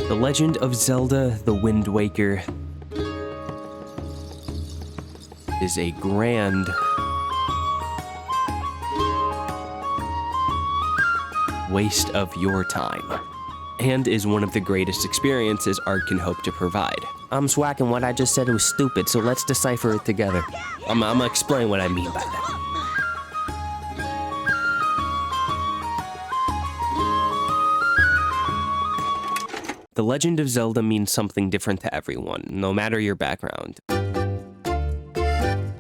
The Legend of Zelda, The Wind Waker is a grand waste of your time, and is one of the greatest experiences art can hope to provide. I'm Swack, and what I just said was stupid, so let's decipher it together. I'm gonna explain what I mean by that. The Legend of Zelda means something different to everyone, no matter your background.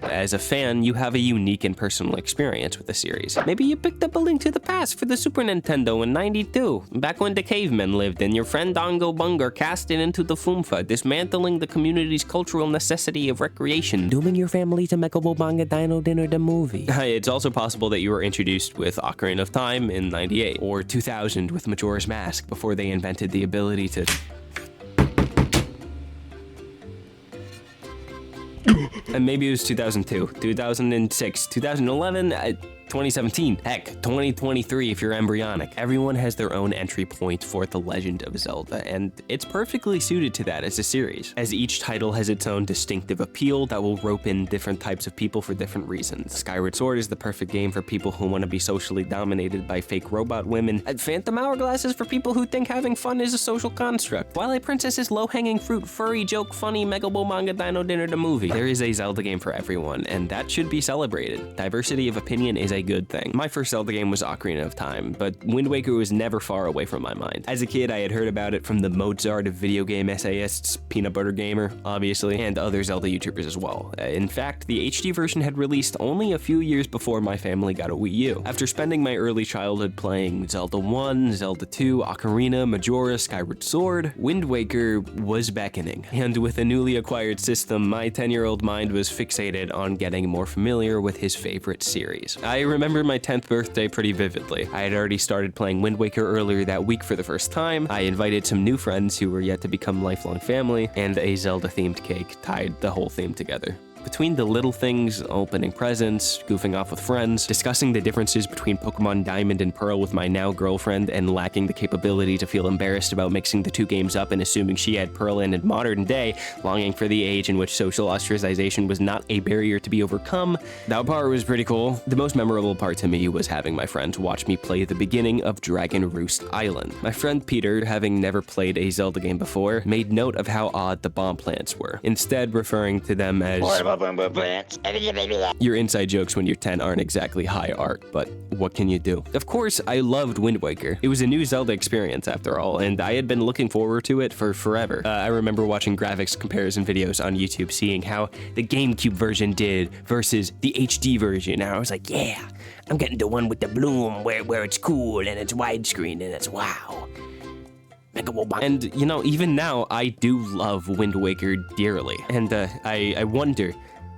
As a fan, you have a unique and personal experience with the series. Maybe you picked up A Link to the Past for the Super Nintendo in '92, back when the cavemen lived and your friend Dongo Bunga cast it into the Foomfa, dismantling the community's cultural necessity of recreation, dooming your family to Megabobanga Dino Dinner the movie. It's also possible that you were introduced with Ocarina of Time in '98, or 2000 with Majora's Mask before they invented the ability to... And maybe it was 2002, 2006, 2011, 2017, heck, 2023 if you're embryonic. Everyone has their own entry point for The Legend of Zelda, and it's perfectly suited to that as a series, as each title has its own distinctive appeal that will rope in different types of people for different reasons. Skyward Sword is the perfect game for people who want to be socially dominated by fake robot women. Phantom Hourglass is for people who think having fun is a social construct. Twilight Princess is low-hanging fruit, furry, joke, funny, Megabobanga Dino Dinner the movie. There is a Zelda game for everyone, and that should be celebrated. Diversity of opinion is a good thing. My first Zelda game was Ocarina of Time, but Wind Waker was never far away from my mind. As a kid, I had heard about it from the Mozart of video game essayists, Peanut Butter Gamer, obviously, and other Zelda YouTubers as well. In fact, the HD version had released only a few years before my family got a Wii U. After spending my early childhood playing Zelda 1, Zelda 2, Ocarina, Majora, Skyward Sword, Wind Waker was beckoning. And with a newly acquired system, my 10-year-old mind was fixated on getting more familiar with his favorite series. I remember my 10th birthday pretty vividly. I had already started playing Wind Waker earlier that week for the first time. I invited some new friends who were yet to become lifelong family, and a Zelda-themed cake tied the whole theme together. Between the little things, opening presents, goofing off with friends, discussing the differences between Pokemon Diamond and Pearl with my now girlfriend, and lacking the capability to feel embarrassed about mixing the two games up and assuming she had Pearl in modern day, longing for the age in which social ostracization was not a barrier to be overcome, that part was pretty cool. The most memorable part to me was having my friends watch me play the beginning of Dragon Roost Island. My friend Peter, having never played a Zelda game before, made note of how odd the bomb plants were, instead referring to them as... Your inside jokes when you're 10 aren't exactly high art, but what can you do? Of course, I loved Wind Waker. It was a new Zelda experience after all, and I had been looking forward to it for forever. I remember watching graphics comparison videos on YouTube, seeing how the GameCube version did versus the HD version, and I was like, yeah, I'm getting the one with the bloom where it's cool and it's widescreen and it's wow. And, you know, even now, I do love Wind Waker dearly, and I wonder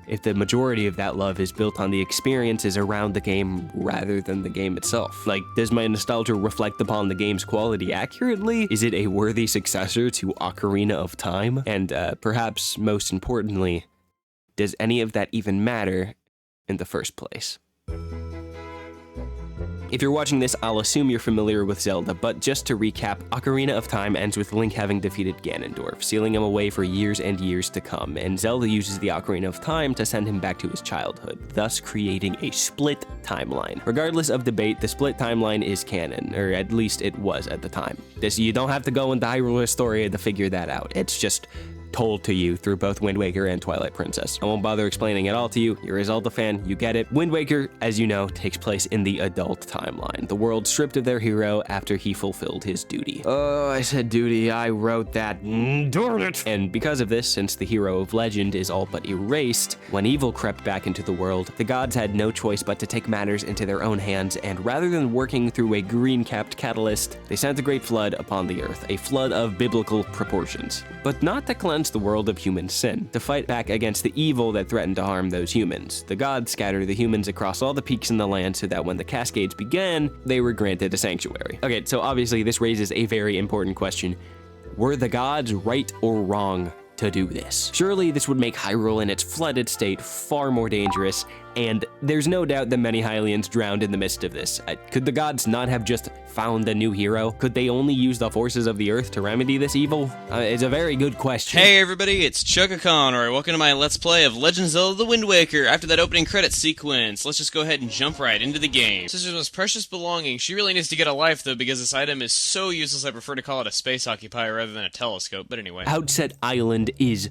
if the majority of that love is built on the experiences around the game rather than the game itself. Like, does my nostalgia reflect upon the game's quality accurately? Is it a worthy successor to Ocarina of Time? And perhaps most importantly, does any of that even matter in the first place? If you're watching this, I'll assume you're familiar with Zelda, but just to recap, Ocarina of Time ends with Link having defeated Ganondorf, sealing him away for years and years to come, and Zelda uses the Ocarina of Time to send him back to his childhood, thus creating a split timeline. Regardless of debate, the split timeline is canon, or at least it was at the time. You don't have to go into Hyrule Historia to figure that out. It's just told to you through both Wind Waker and Twilight Princess. I won't bother explaining it all to you. You're a Zelda fan, you get it. Wind Waker, as you know, takes place in the adult timeline. The world stripped of their hero after he fulfilled his duty. Oh, I said duty, I wrote that. Darn it! And because of this, since the hero of legend is all but erased, when evil crept back into the world, the gods had no choice but to take matters into their own hands, and rather than working through a green-capped catalyst, they sent a great flood upon the earth, a flood of biblical proportions. But not to cleanse the world of human sin, to fight back against the evil that threatened to harm those humans. The gods scattered the humans across all the peaks in the land so that when the Cascades began, they were granted a sanctuary. Okay, so obviously this raises a very important question. Were the gods right or wrong to do this? Surely this would make Hyrule in its flooded state far more dangerous and there's no doubt that many Hylians drowned in the midst of this. Could the gods not have just found a new hero? Could they only use the forces of the earth to remedy this evil? It's a very good question. Hey everybody, it's Chugga Connor. Welcome to my Let's Play of Legend of Zelda: The Wind Waker. After that opening credits sequence, let's just go ahead and jump right into the game. Sister's most precious belonging. She really needs to get a life though, because this item is so useless I prefer to call it a space occupier rather than a telescope, but anyway. Outset Island is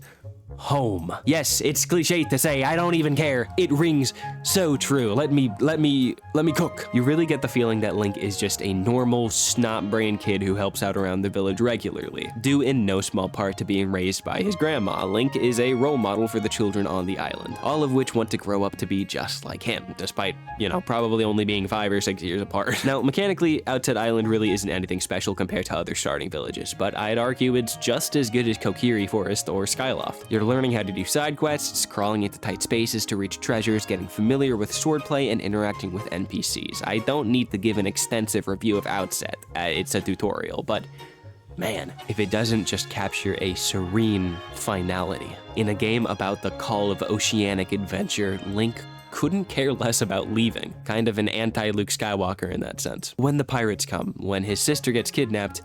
home. Yes, it's cliche to say, I don't even care. It rings so true. Let me cook. You really get the feeling that Link is just a normal, snot-brained kid who helps out around the village regularly, due in no small part to being raised by his grandma. Link is a role model for the children on the island, all of which want to grow up to be just like him, despite, you know, probably only being 5 or 6 years apart. Now, mechanically, Outset Island really isn't anything special compared to other starting villages, but I'd argue it's just as good as Kokiri Forest or Skyloft. You're learning how to do side quests, crawling into tight spaces to reach treasures, getting familiar with swordplay, and interacting with NPCs. I don't need to give an extensive review of Outset. It's a tutorial, but man, if it doesn't just capture a serene finality in a game about the call of oceanic adventure, Link couldn't care less about leaving. Kind of an anti-Luke Skywalker in that sense. When the pirates come, when his sister gets kidnapped,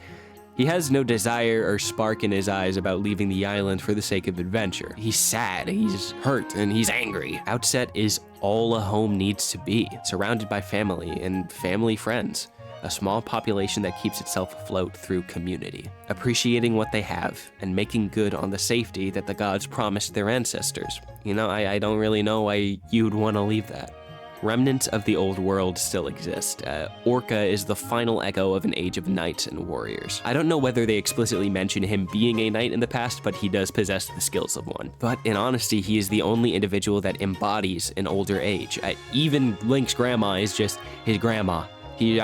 he has no desire or spark in his eyes about leaving the island for the sake of adventure. He's sad, he's hurt, and he's angry. Outset is all a home needs to be, surrounded by family and family friends. A small population that keeps itself afloat through community, appreciating what they have and making good on the safety that the gods promised their ancestors. You know, I don't really know why you'd want to leave that. Remnants of the old world still exist. Orca is the final echo of an age of knights and warriors. I don't know whether they explicitly mention him being a knight in the past, but he does possess the skills of one. But in honesty, he is the only individual that embodies an older age. Even Link's grandma is just his grandma.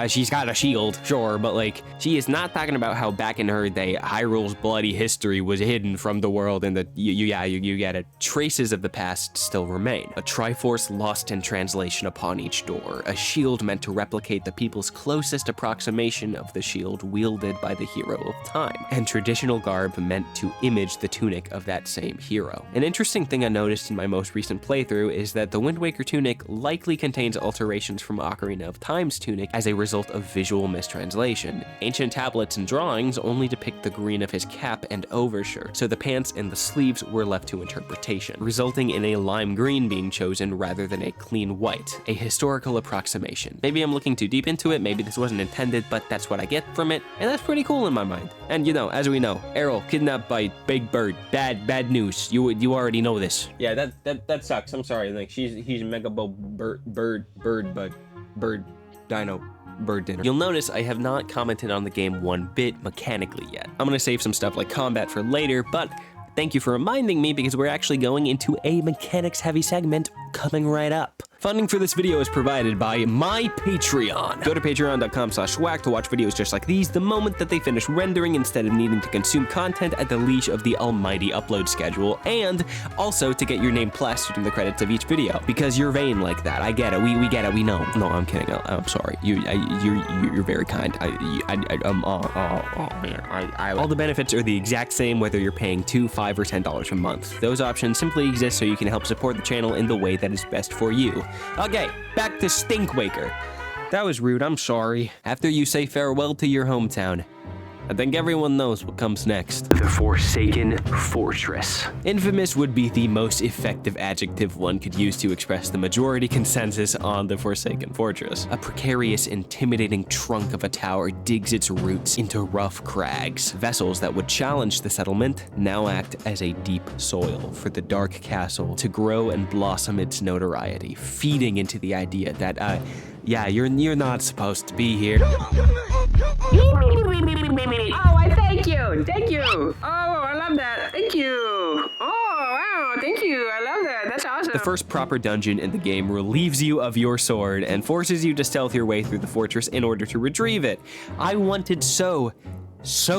She's got a shield, sure, but like, she is not talking about how back in her day, Hyrule's bloody history was hidden from the world and that, you get it. Traces of the past still remain. A Triforce lost in translation upon each door, a shield meant to replicate the people's closest approximation of the shield wielded by the hero of time, and traditional garb meant to image the tunic of that same hero. An interesting thing I noticed in my most recent playthrough is that the Wind Waker tunic likely contains alterations from Ocarina of Time's tunic as a result of visual mistranslation. Ancient tablets and drawings only depict the green of his cap and overshirt, so the pants and the sleeves were left to interpretation, resulting in a lime green being chosen rather than a clean white, a historical approximation. Maybe I'm looking too deep into it, maybe this wasn't intended, but that's what I get from it, and that's pretty cool in my mind. And you know, as we know, Errol kidnapped by Big Bird. Bad news. You already know this. Yeah, that sucks. I'm sorry. Like he's Mega Bird Dino Bird Dinner. You'll notice I have not commented on the game one bit mechanically yet. I'm gonna save some stuff like combat for later, but thank you for reminding me because we're actually going into a mechanics heavy segment coming right up. Funding for this video is provided by my Patreon. Go to patreon.com/swack to watch videos just like these the moment that they finish rendering instead of needing to consume content at the leash of the almighty upload schedule, and also to get your name plastered in the credits of each video. Because you're vain like that. I get it. We get it. We know. No, I'm kidding. I'm sorry. You're very kind. All the benefits are the exact same whether you're paying $2, $5, or $10 a month. Those options simply exist so you can help support the channel in the way that is best for you. Okay, back to Stink Waker. That was rude, I'm sorry. After you say farewell to your hometown, I think everyone knows what comes next. The Forsaken Fortress. Infamous would be the most effective adjective one could use to express the majority consensus on the Forsaken Fortress. A precarious, intimidating trunk of a tower digs its roots into rough crags. Vessels that would challenge the settlement now act as a deep soil for the dark castle to grow and blossom its notoriety, feeding into the idea that, yeah, you're not supposed to be here. Oh, I thank you. Thank you. Oh, I love that. Thank you. Oh, wow. Thank you. I love that. That's awesome. The first proper dungeon in the game relieves you of your sword and forces you to stealth your way through the fortress in order to retrieve it. I wanted so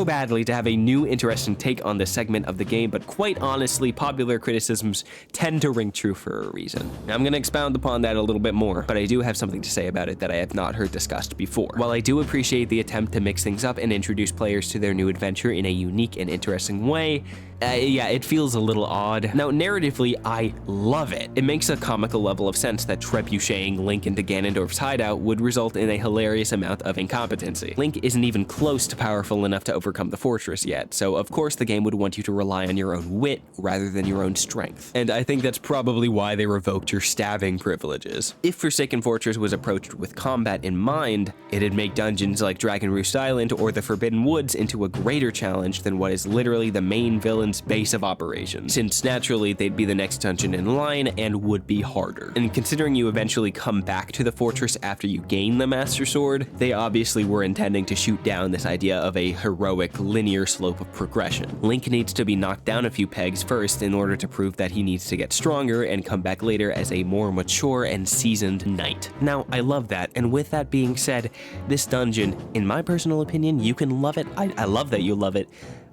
badly to have a new interesting take on this segment of the game, but quite honestly, popular criticisms tend to ring true for a reason. Now, I'm going to expound upon that a little bit more, but I do have something to say about it that I have not heard discussed before. While I do appreciate the attempt to mix things up and introduce players to their new adventure in a unique and interesting way, yeah, it feels a little odd. Now, narratively, I love it. It makes a comical level of sense that trebucheting Link into Ganondorf's hideout would result in a hilarious amount of incompetency. Link isn't even close to powerful enough to overcome the fortress yet, so of course the game would want you to rely on your own wit rather than your own strength. And I think that's probably why they revoked your stabbing privileges. If Forsaken Fortress was approached with combat in mind, it'd make dungeons like Dragon Roost Island or the Forbidden Woods into a greater challenge than what is literally the main villain's base of operations, since naturally they'd be the next dungeon in line and would be harder. And considering you eventually come back to the fortress after you gain the Master Sword, they obviously were intending to shoot down this idea of a heroic linear slope of progression. Link needs to be knocked down a few pegs first in order to prove that he needs to get stronger and come back later as a more mature and seasoned knight. Now, I love that, and with that being said, this dungeon, in my personal opinion, you can love it. I love that you love it.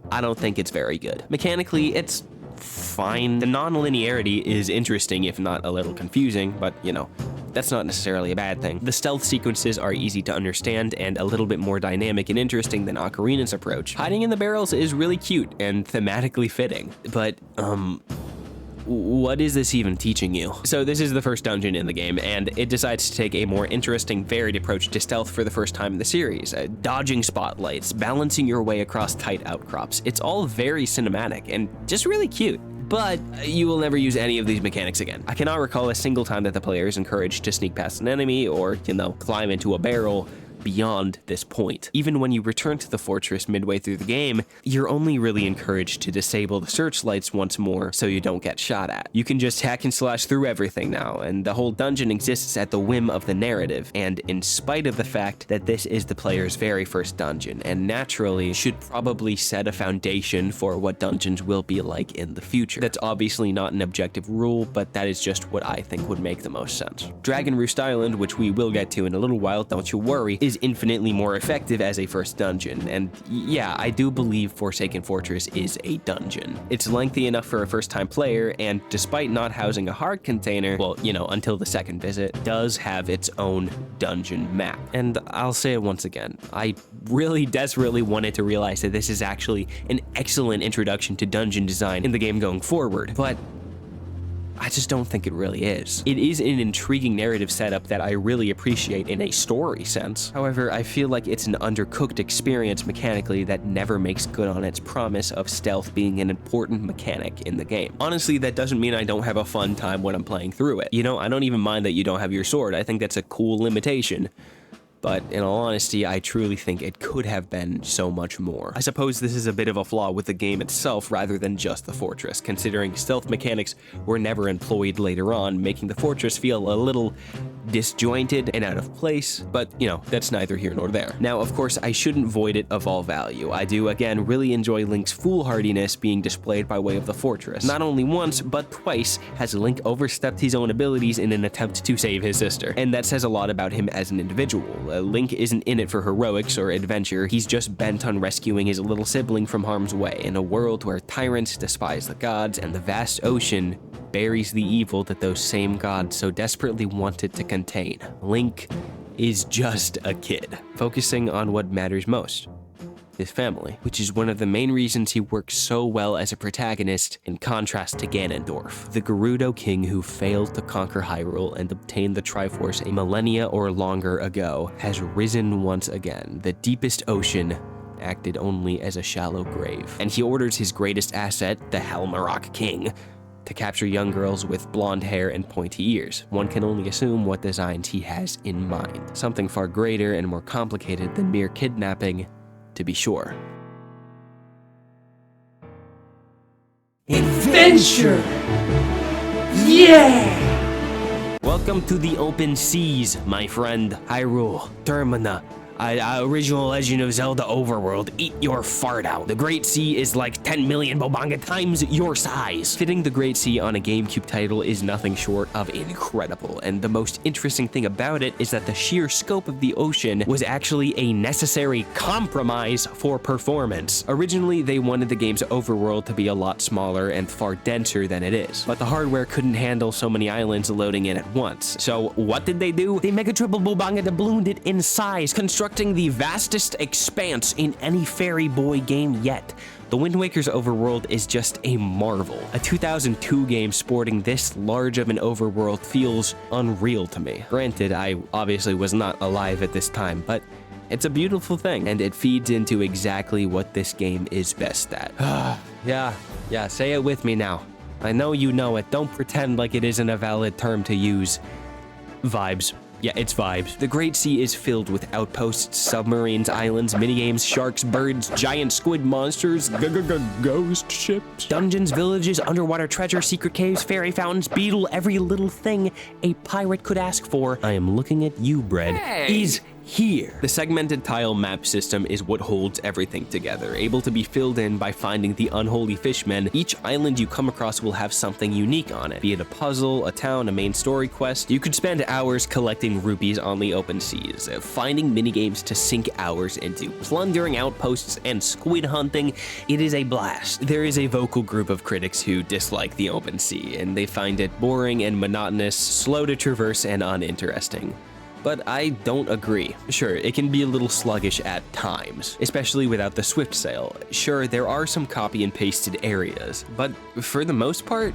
I don't think it's very good. Mechanically, it's fine. The non-linearity is interesting, if not a little confusing, but you know, that's not necessarily a bad thing. The stealth sequences are easy to understand and a little bit more dynamic and interesting than Ocarina's approach. Hiding in the barrels is really cute and thematically fitting, but what is this even teaching you? So this is the first dungeon in the game, and it decides to take a more interesting, varied approach to stealth for the first time in the series. Dodging spotlights, balancing your way across tight outcrops. It's all very cinematic and just really cute. But you will never use any of these mechanics again. I cannot recall a single time that the player is encouraged to sneak past an enemy or, you know, climb into a barrel beyond this point. Even when you return to the fortress midway through the game, you're only really encouraged to disable the searchlights once more so you don't get shot at. You can just hack and slash through everything now, and the whole dungeon exists at the whim of the narrative, and in spite of the fact that this is the player's very first dungeon, and naturally should probably set a foundation for what dungeons will be like in the future. That's obviously not an objective rule, but that is just what I think would make the most sense. Dragon Roost Island, which we will get to in a little while, don't you worry, is infinitely more effective as a first dungeon, and yeah, I do believe Forsaken Fortress is a dungeon. It's lengthy enough for a first-time player, and despite not housing a hard container, well, you know, until the second visit, does have its own dungeon map. And I'll say it once again, I really desperately wanted to realize that this is actually an excellent introduction to dungeon design in the game going forward, but I just don't think it really is. It is an intriguing narrative setup that I really appreciate in a story sense. However, I feel like it's an undercooked experience mechanically that never makes good on its promise of stealth being an important mechanic in the game. Honestly, that doesn't mean I don't have a fun time when I'm playing through it. You know, I don't even mind that you don't have your sword. I think that's a cool limitation. But in all honesty, I truly think it could have been so much more. I suppose this is a bit of a flaw with the game itself rather than just the fortress, considering stealth mechanics were never employed later on, making the fortress feel a little disjointed and out of place, but you know, that's neither here nor there. Now, of course, I shouldn't void it of all value. I do, again, really enjoy Link's foolhardiness being displayed by way of the fortress. Not only once, but twice has Link overstepped his own abilities in an attempt to save his sister, and that says a lot about him as an individual. Link isn't in it for heroics or adventure, he's just bent on rescuing his little sibling from harm's way in a world where tyrants despise the gods and the vast ocean buries the evil that those same gods so desperately wanted to contain. Link is just a kid, focusing on what matters most. His family, which is one of the main reasons he works so well as a protagonist in contrast to Ganondorf, the Gerudo king who failed to conquer Hyrule and obtain the Triforce a millennia or longer ago, has risen once again. The deepest ocean acted only as a shallow grave, and he orders his greatest asset, the Helmarok King, to capture young girls with blonde hair and pointy ears. One can only assume what designs he has in mind. Something far greater and more complicated than mere kidnapping, to be sure. Adventure! Yeah! Welcome to the open seas, my friend. Hyrule, Termina, original Legend of Zelda overworld, eat your fart out. The Great Sea is like 10 million Bobanga times your size. Fitting the Great Sea on a GameCube title is nothing short of incredible, and the most interesting thing about it is that the sheer scope of the ocean was actually a necessary compromise for performance. Originally, they wanted the game's overworld to be a lot smaller and far denser than it is, but the hardware couldn't handle so many islands loading in at once. So what did they do? They mega triple Bobanga doublooned it in size, constructing the vastest expanse in any Fairy Boy game yet. The Wind Waker's overworld is just a marvel. A 2002 game sporting this large of an overworld feels unreal to me. Granted, I obviously was not alive at this time, but it's a beautiful thing, and it feeds into exactly what this game is best at. Yeah, say it with me now. I know you know it. Don't pretend like it isn't a valid term to use. Vibes. Yeah, it's vibes. The Great Sea is filled with outposts, submarines, islands, minigames, sharks, birds, giant squid monsters, ghost ships, dungeons, villages, underwater treasure, secret caves, fairy fountains, beetle, every little thing a pirate could ask for. I am looking at you, Bread. Is here. The segmented tile map system is what holds everything together, able to be filled in by finding the unholy fishmen. Each island you come across will have something unique on it, be it a puzzle, a town, a main story quest. You could spend hours collecting rupees on the open seas, finding minigames to sink hours into, plundering outposts, and squid hunting. It is a blast. There is a vocal group of critics who dislike the open sea, and they find it boring and monotonous, slow to traverse, and uninteresting. But I don't agree. Sure, it can be a little sluggish at times, especially without the Swift Sail. Sure, there are some copy and pasted areas, but for the most part,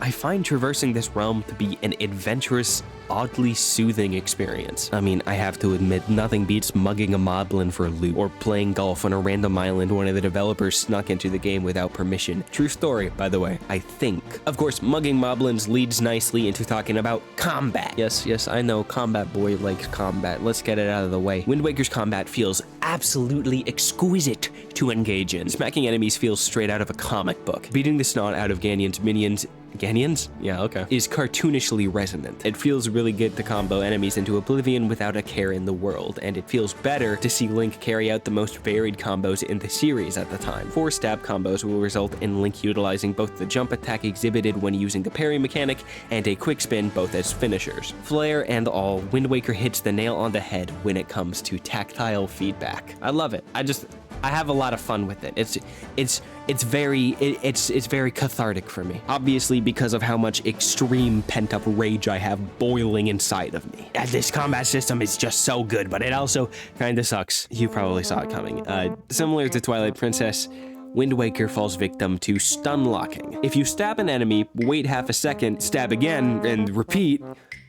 I find traversing this realm to be an adventurous, oddly soothing experience. I mean, I have to admit, nothing beats mugging a moblin for loot, or playing golf on a random island one of the developers snuck into the game without permission. True story, by the way, I think. Of course, mugging moblins leads nicely into talking about combat. Yes, I know, Combat Boy likes combat. Let's get it out of the way. Wind Waker's combat feels absolutely exquisite to engage in. Smacking enemies feels straight out of a comic book. Beating the snot out of Ganion's minions Yeah, okay. Is cartoonishly resonant. It feels really good to combo enemies into oblivion without a care in the world, and it feels better to see Link carry out the most varied combos in the series at the time. 4 stab combos will result in Link utilizing both the jump attack exhibited when using the parry mechanic and a quick spin both as finishers. Flair and all, Wind Waker hits the nail on the head when it comes to tactile feedback. I love it. I have a lot of fun with it. It's very cathartic for me. Obviously, because of how much extreme pent-up rage I have boiling inside of me. This combat system is just so good, but it also kinda sucks. You probably saw it coming. Similar to Twilight Princess, Wind Waker falls victim to stun locking. If you stab an enemy, wait half a second, stab again, and repeat,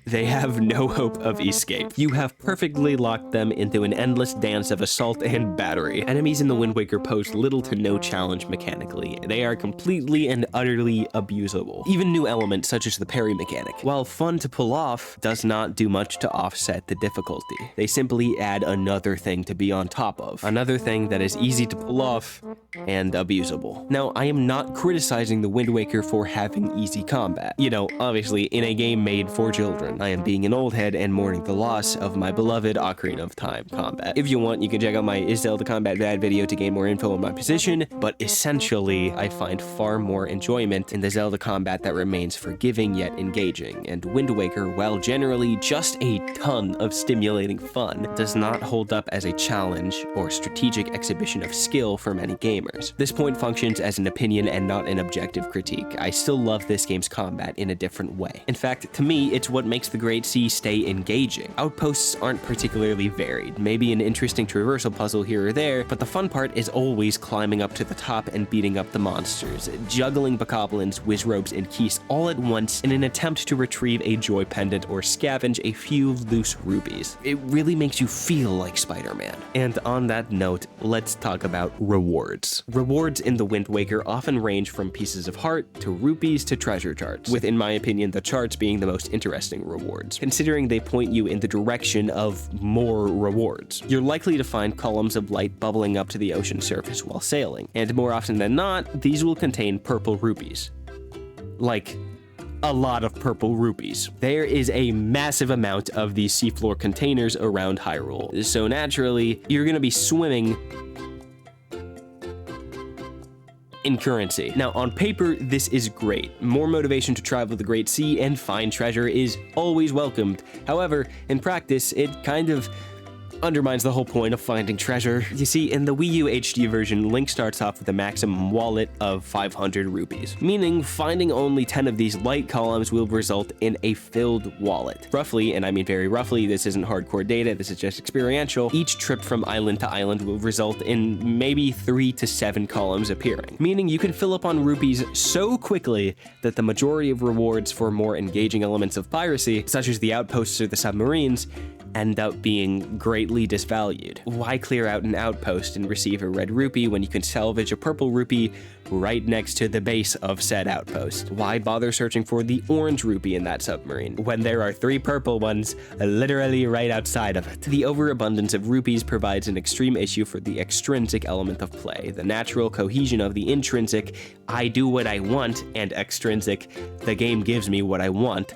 they have no hope of escape. You have perfectly locked them into an endless dance of assault and battery. Enemies in the Wind Waker pose little to no challenge mechanically. They are completely and utterly abusable. Even new elements such as the parry mechanic, while fun to pull off, does not do much to offset the difficulty. They simply add another thing to be on top of. Another thing that is easy to pull off and abusable. Now, I am not criticizing the Wind Waker for having easy combat. You know, obviously, in a game made for children, I am being an old head and mourning the loss of my beloved Ocarina of Time combat. If you want, you can check out my Is Zelda Combat Bad video to gain more info on my position, but essentially, I find far more enjoyment in the Zelda combat that remains forgiving yet engaging, and Wind Waker, while generally just a ton of stimulating fun, does not hold up as a challenge or strategic exhibition of skill for many gamers. This point functions as an opinion and not an objective critique. I still love this game's combat in a different way. In fact, to me, it's what makes the Great Sea stay engaging. Outposts aren't particularly varied, maybe an interesting traversal puzzle here or there, but the fun part is always climbing up to the top and beating up the monsters, juggling bokoblins, wizrobes, and keys all at once in an attempt to retrieve a joy pendant or scavenge a few loose rupees. It really makes you feel like Spider-Man. And on that note, let's talk about rewards. Rewards in the Wind Waker often range from pieces of heart to rupees to treasure charts, with, in my opinion, the charts being the most interesting rewards, considering they point you in the direction of more rewards. You're likely to find columns of light bubbling up to the ocean surface while sailing, and more often than not, these will contain purple rupees. Like, a lot of purple rupees. There is a massive amount of these seafloor containers around Hyrule, so naturally, you're gonna be swimming in currency. Now, on paper, this is great. More motivation to travel the Great Sea and find treasure is always welcomed. However, in practice, it kind of undermines the whole point of finding treasure. You see, in the Wii U HD version, Link starts off with a maximum wallet of 500 rupees, meaning finding only 10 of these light columns will result in a filled wallet. Roughly, and I mean very roughly, this isn't hardcore data, this is just experiential, each trip from island to island will result in maybe 3 to 7 columns appearing, meaning you can fill up on rupees so quickly that the majority of rewards for more engaging elements of piracy, such as the outposts or the submarines, end up being greatly disvalued. Why clear out an outpost and receive a red rupee when you can salvage a purple rupee right next to the base of said outpost? Why bother searching for the orange rupee in that submarine when there are 3 purple ones literally right outside of it? The overabundance of rupees provides an extreme issue for the extrinsic element of play. The natural cohesion of the intrinsic, I do what I want, and extrinsic, the game gives me what I want,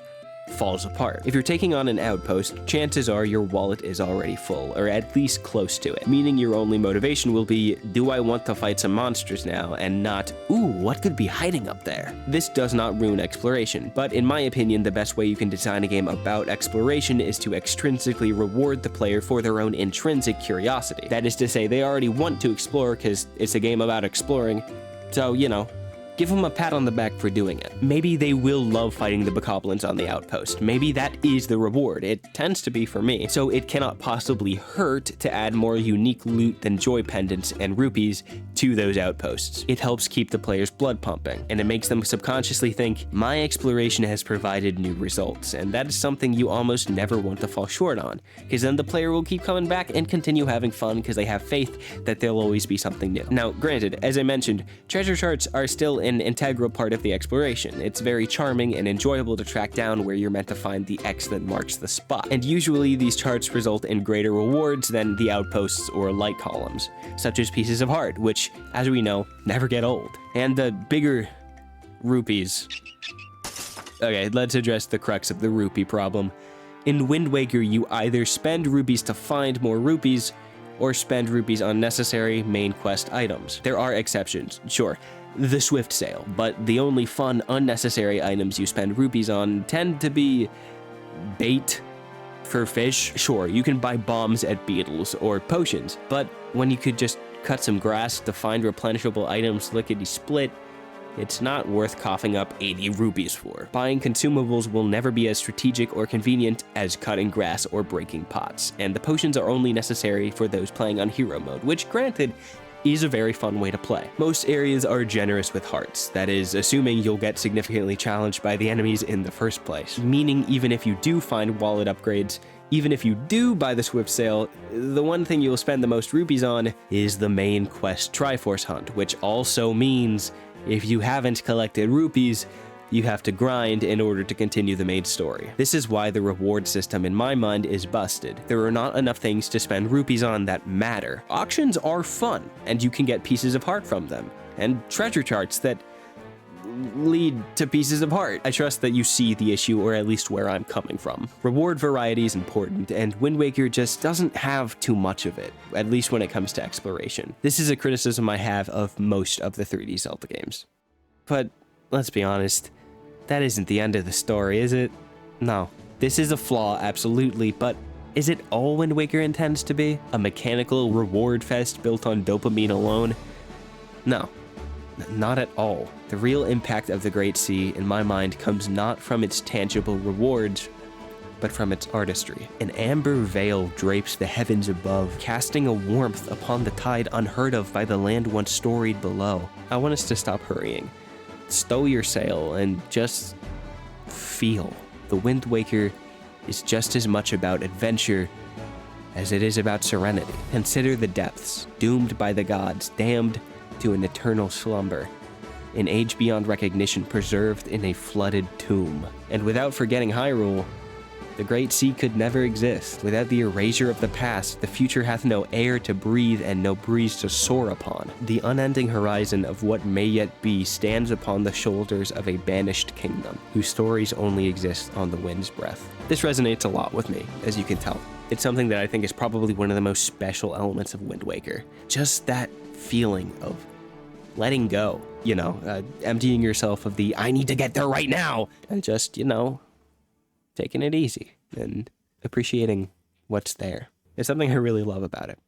falls apart. If you're taking on an outpost, chances are your wallet is already full, or at least close to it, meaning your only motivation will be, do I want to fight some monsters now, and not, ooh, what could be hiding up there? This does not ruin exploration, but in my opinion, the best way you can design a game about exploration is to extrinsically reward the player for their own intrinsic curiosity. That is to say, they already want to explore because it's a game about exploring, so, you know, give them a pat on the back for doing it. Maybe they will love fighting the bokoblins on the outpost. Maybe that is the reward. It tends to be for me. So it cannot possibly hurt to add more unique loot than joy pendants and rupees to those outposts. It helps keep the player's blood pumping, and it makes them subconsciously think, my exploration has provided new results, and that is something you almost never want to fall short on, because then the player will keep coming back and continue having fun because they have faith that there'll always be something new. Now, granted, as I mentioned, treasure charts are still an integral part of the exploration. It's very charming and enjoyable to track down where you're meant to find the X that marks the spot. And usually these charts result in greater rewards than the outposts or light columns, such as pieces of heart, which, as we know, never get old. And the bigger rupees. Okay, let's address the crux of the rupee problem. In Wind Waker, you either spend rupees to find more rupees, or spend rupees on necessary main quest items. There are exceptions, sure. The Swift Sail, but the only fun, unnecessary items you spend rupees on tend to be bait for fish. Sure, you can buy bombs at Beetles or potions, but when you could just cut some grass to find replenishable items lickety-split, it's not worth coughing up 80 rupees for. Buying consumables will never be as strategic or convenient as cutting grass or breaking pots, and the potions are only necessary for those playing on hero mode, which, granted, is a very fun way to play. Most areas are generous with hearts, that is, assuming you'll get significantly challenged by the enemies in the first place. Meaning, even if you do find wallet upgrades, even if you do buy the Swift Sail, the one thing you'll spend the most rupees on is the main quest Triforce Hunt, which also means if you haven't collected rupees, you have to grind in order to continue the main story. This is why the reward system in my mind is busted. There are not enough things to spend rupees on that matter. Auctions are fun, and you can get pieces of heart from them, and treasure charts that lead to pieces of heart. I trust that you see the issue, or at least where I'm coming from. Reward variety is important, and Wind Waker just doesn't have too much of it, at least when it comes to exploration. This is a criticism I have of most of the 3D Zelda games. But let's be honest, that isn't the end of the story, is it? No. This is a flaw, absolutely, but is it all Wind Waker intends to be? A mechanical reward fest built on dopamine alone? No. Not at all. The real impact of the Great Sea, in my mind, comes not from its tangible rewards, but from its artistry. An amber veil drapes the heavens above, casting a warmth upon the tide unheard of by the land once storied below. I want us to stop hurrying. Stow your sail and just feel. The Wind Waker is just as much about adventure as it is about serenity. Consider the depths, doomed by the gods, damned to an eternal slumber, an age beyond recognition preserved in a flooded tomb. And without forgetting Hyrule, the Great Sea could never exist. Without the erasure of the past, the future hath no air to breathe and no breeze to soar upon. The unending horizon of what may yet be stands upon the shoulders of a banished kingdom, whose stories only exist on the wind's breath. This resonates a lot with me, as you can tell. It's something that I think is probably one of the most special elements of Wind Waker. Just that feeling of letting go, emptying yourself of the, I need to get there right now, and just, taking it easy and appreciating what's there. It's something I really love about it.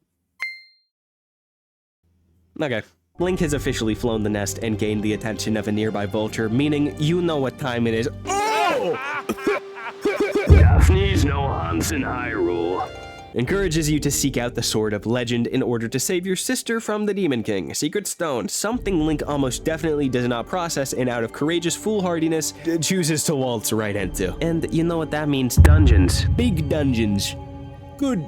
Okay. Link has officially flown the nest and gained the attention of a nearby vulture, meaning you know what time it is. Oh! Daphne's no Hans in Hyrule. Encourages you to seek out the Sword of Legend in order to save your sister from the Demon King. Secret Stone, something Link almost definitely does not process and out of courageous foolhardiness chooses to waltz right into. And you know what that means, dungeons. Big dungeons. Good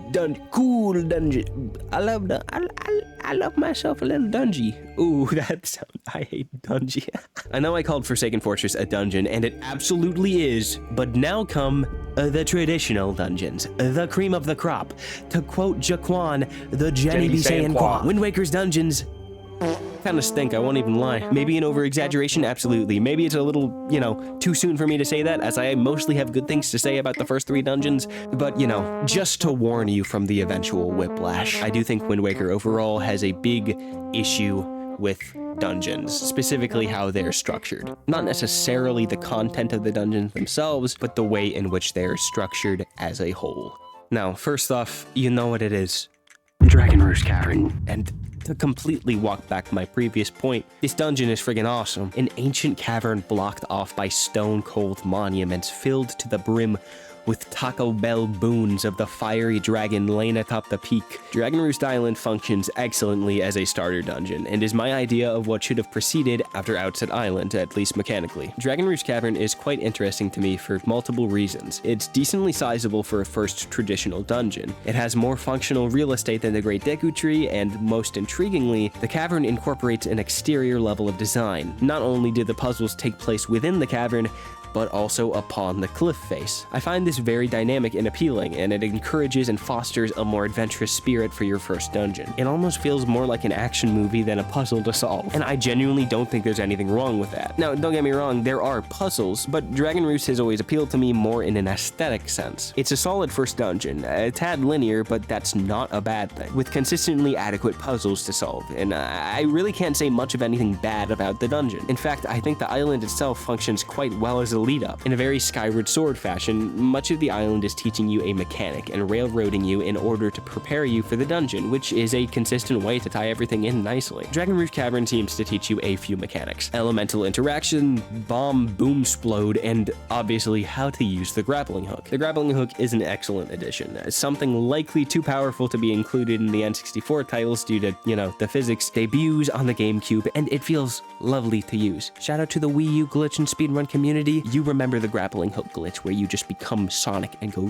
cool dungeon. I love myself a little dungy. Ooh, that sound, I hate dungy. I know I called Forsaken Fortress a dungeon, and it absolutely is, but now come the traditional dungeons, the cream of the crop. To quote Jaquan, the Jenny be saying qua. Wind Waker's dungeons kind of stink, I won't even lie. Maybe an over-exaggeration, absolutely. Maybe it's a little, too soon for me to say that, as I mostly have good things to say about the first 3 dungeons, but, just to warn you from the eventual whiplash. I do think Wind Waker overall has a big issue with dungeons, specifically how they're structured. Not necessarily the content of the dungeons themselves, but the way in which they're structured as a whole. Now, first off, you know what it is. Dragon Roost Cavern. And to completely walk back my previous point, this dungeon is friggin' awesome. An ancient cavern blocked off by stone-cold monuments filled to the brim with Taco Bell boons of the fiery dragon laying atop the peak. Dragon Roost Island functions excellently as a starter dungeon, and is my idea of what should have preceded after Outset Island, at least mechanically. Dragon Roost Cavern is quite interesting to me for multiple reasons. It's decently sizable for a first traditional dungeon. It has more functional real estate than the Great Deku Tree, and most intriguingly, the cavern incorporates an exterior level of design. Not only do the puzzles take place within the cavern, but also upon the cliff face. I find this very dynamic and appealing, and it encourages and fosters a more adventurous spirit for your first dungeon. It almost feels more like an action movie than a puzzle to solve, and I genuinely don't think there's anything wrong with that. Now, don't get me wrong, there are puzzles, but Dragon Roost has always appealed to me more in an aesthetic sense. It's a solid first dungeon, a tad linear, but that's not a bad thing, with consistently adequate puzzles to solve, and I really can't say much of anything bad about the dungeon. In fact, I think the island itself functions quite well as a lead up. In a very Skyward Sword fashion, much of the island is teaching you a mechanic and railroading you in order to prepare you for the dungeon, which is a consistent way to tie everything in nicely. Dragon Roost Cavern seems to teach you a few mechanics: elemental interaction, bomb, boom, splode, and obviously how to use the grappling hook. The grappling hook is an excellent addition, something likely too powerful to be included in the N64 titles due to, the physics. Debuts on the GameCube, and it feels lovely to use. Shout out to the Wii U glitch and speedrun community. You remember the grappling hook glitch where you just become Sonic and go.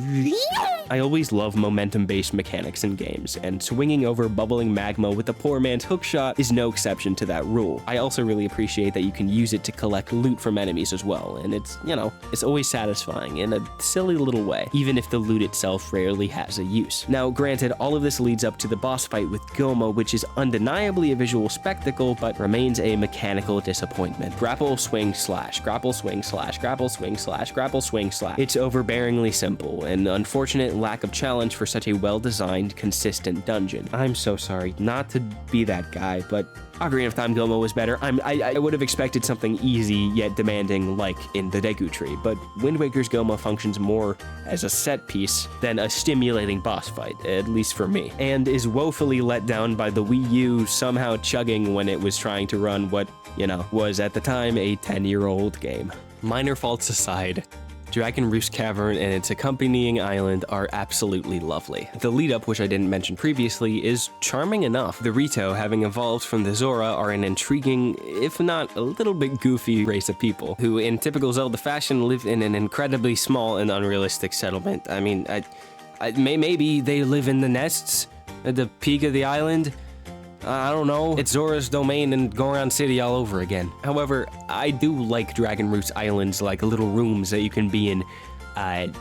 I always love momentum-based mechanics in games, and swinging over bubbling magma with a poor man's hookshot is no exception to that rule. I also really appreciate that you can use it to collect loot from enemies as well, and it's, it's always satisfying in a silly little way, even if the loot itself rarely has a use. Now, granted, all of this leads up to the boss fight with Goma, which is undeniably a visual spectacle, but remains a mechanical disappointment. Grapple, swing, slash, grapple, swing, slash, grapple, swing, slash, grapple, swing, slash. It's overbearingly simple, an unfortunate lack of challenge for such a well-designed, consistent dungeon. I'm so sorry not to be that guy, but Ocarina of Time Goma was better. I would have expected something easy yet demanding like in the Deku Tree, but Wind Waker's Goma functions more as a set piece than a stimulating boss fight, at least for me, and is woefully let down by the Wii U somehow chugging when it was trying to run what, was at the time a 10-year-old game. Minor faults aside, Dragon Roost Cavern and its accompanying island are absolutely lovely. The lead-up, which I didn't mention previously, is charming enough. The Rito, having evolved from the Zora, are an intriguing, if not a little bit goofy, race of people, who in typical Zelda fashion live in an incredibly small and unrealistic settlement. I mean, maybe they live in the nests at the peak of the island. I don't know. It's Zora's domain and Goron City all over again. However, I do like Dragon Roost Islands like little rooms that you can be in,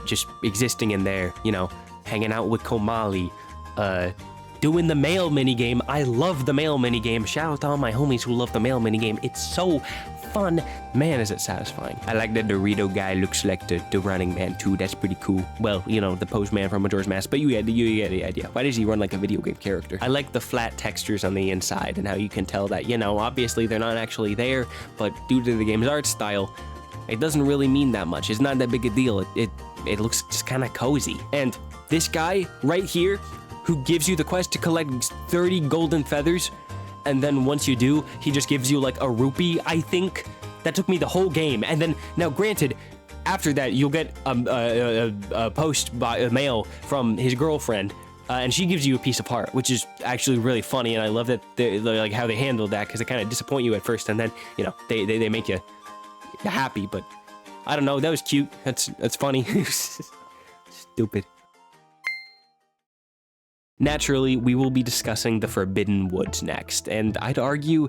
just existing in there, hanging out with Komali, doing the mail minigame. I love the mail minigame. Shout out to all my homies who love the mail minigame. It's so fun. Man, is it satisfying. I like that the Dorito guy looks like the Running Man too. That's pretty cool. Well, the Postman from Majora's Mask, but you get the idea. Why does he run like a video game character? I like the flat textures on the inside and how you can tell that, obviously they're not actually there, but due to the game's art style, it doesn't really mean that much. It's not that big a deal. It looks just kind of cozy. And this guy right here, who gives you the quest to collect 30 golden feathers, and then once you do, he just gives you like a rupee, I think. That took me the whole game. And then, now granted, after that, you'll get a post by mail from his girlfriend, and she gives you a piece of heart, which is actually really funny, and I love that like how they handled that, because they kind of disappoint you at first, and then, you know, they make you happy. But I don't know, that was cute. That's funny. Stupid. Naturally, we will be discussing the Forbidden Woods next, and I'd argue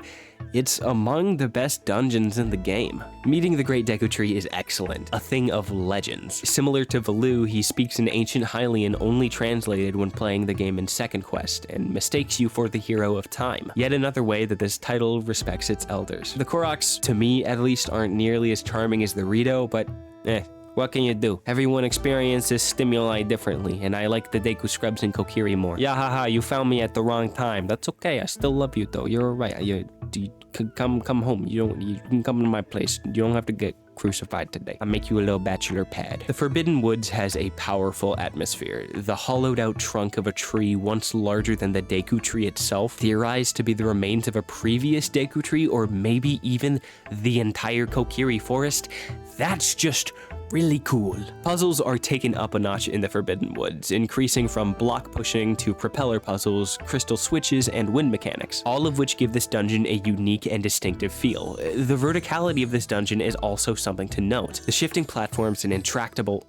it's among the best dungeons in the game. Meeting the Great Deku Tree is excellent, a thing of legends. Similar to Valoo, he speaks in Ancient Hylian only translated when playing the game in Second Quest, and mistakes you for the hero of time. Yet another way that this title respects its elders. The Koroks, to me at least, aren't nearly as charming as the Rito, but what can you do? Everyone experiences stimuli differently, and I like the Deku Scrubs and Kokiri more. Yeah, haha, you found me at the wrong time. That's okay, I still love you though. You're alright. You come home. You can come to my place. You don't have to get crucified today. I'll make you a little bachelor pad. The Forbidden Woods has a powerful atmosphere. The hollowed out trunk of a tree once larger than the Deku Tree itself, theorized to be the remains of a previous Deku Tree, or maybe even the entire Kokiri forest. That's just really cool. Puzzles are taken up a notch in the Forbidden Woods, increasing from block pushing to propeller puzzles, crystal switches, and wind mechanics, all of which give this dungeon a unique and distinctive feel. The verticality of this dungeon is also something to note. The shifting platforms and interactable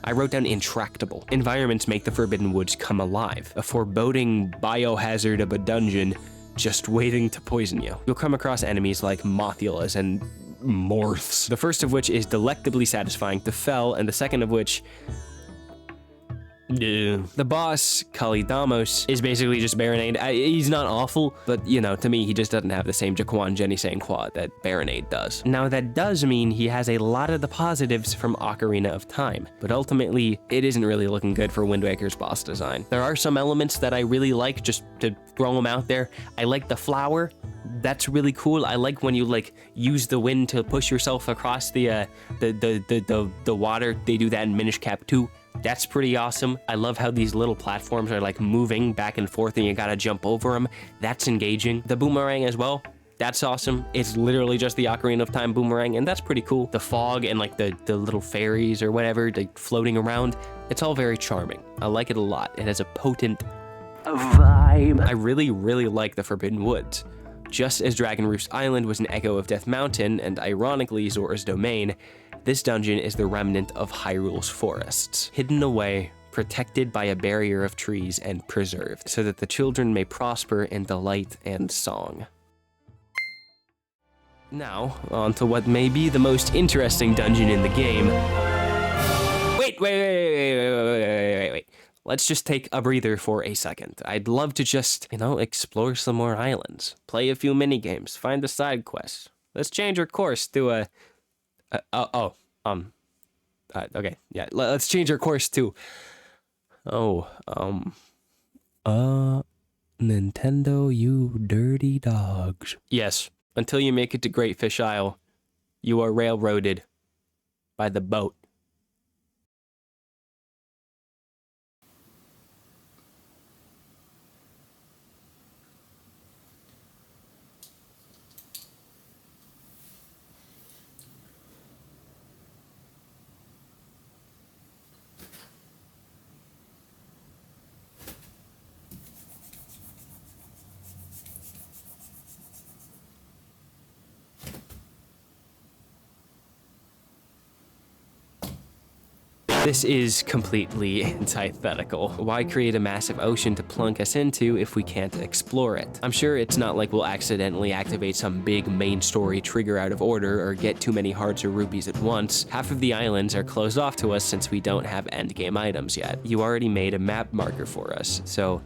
I wrote down intractable environments make the Forbidden Woods come alive, a foreboding biohazard of a dungeon just waiting to poison you. You'll come across enemies like Mothulas and Morths, the first of which is delectably satisfying to fell, and the second of which... The boss, Kalidamos, is basically just Baronade. He's not awful, but, you know, to me, he just doesn't have the same Jaquan Jenny Sang Quad that Baronade does. Now, that does mean he has a lot of the positives from Ocarina of Time, but ultimately, it isn't really looking good for Wind Waker's boss design. There are some elements that I really like, just to throw them out there. I like the flower. That's really cool. I like when you like use the wind to push yourself across the water. They do that in Minish Cap 2. That's pretty awesome. I love how these little platforms are like moving back and forth and you gotta jump over them. That's engaging. The boomerang as well. That's awesome. It's literally just the Ocarina of Time boomerang, and that's pretty cool. The fog and like the little fairies or whatever, like floating around. It's all very charming. I like it a lot. It has a potent vibe. I really, really like the Forbidden Woods. Just as Dragon Roost Island was an echo of Death Mountain, and ironically Zora's Domain, this dungeon is the remnant of Hyrule's forests, hidden away, protected by a barrier of trees, and preserved, so that the children may prosper in delight and song. Now, on to what may be the most interesting dungeon in the game. Wait. Let's just take a breather for a second. I'd love to just, explore some more islands, play a few mini games, find a side quest. Let's change our course to okay, yeah, let's change our course to, Nintendo, you dirty dogs. Yes, until you make it to Great Fish Isle, you are railroaded by the boat. This is completely antithetical. Why create a massive ocean to plunk us into if we can't explore it? I'm sure it's not like we'll accidentally activate some big main story trigger out of order or get too many hearts or rupees at once. Half of the islands are closed off to us since we don't have endgame items yet. You already made a map marker for us, so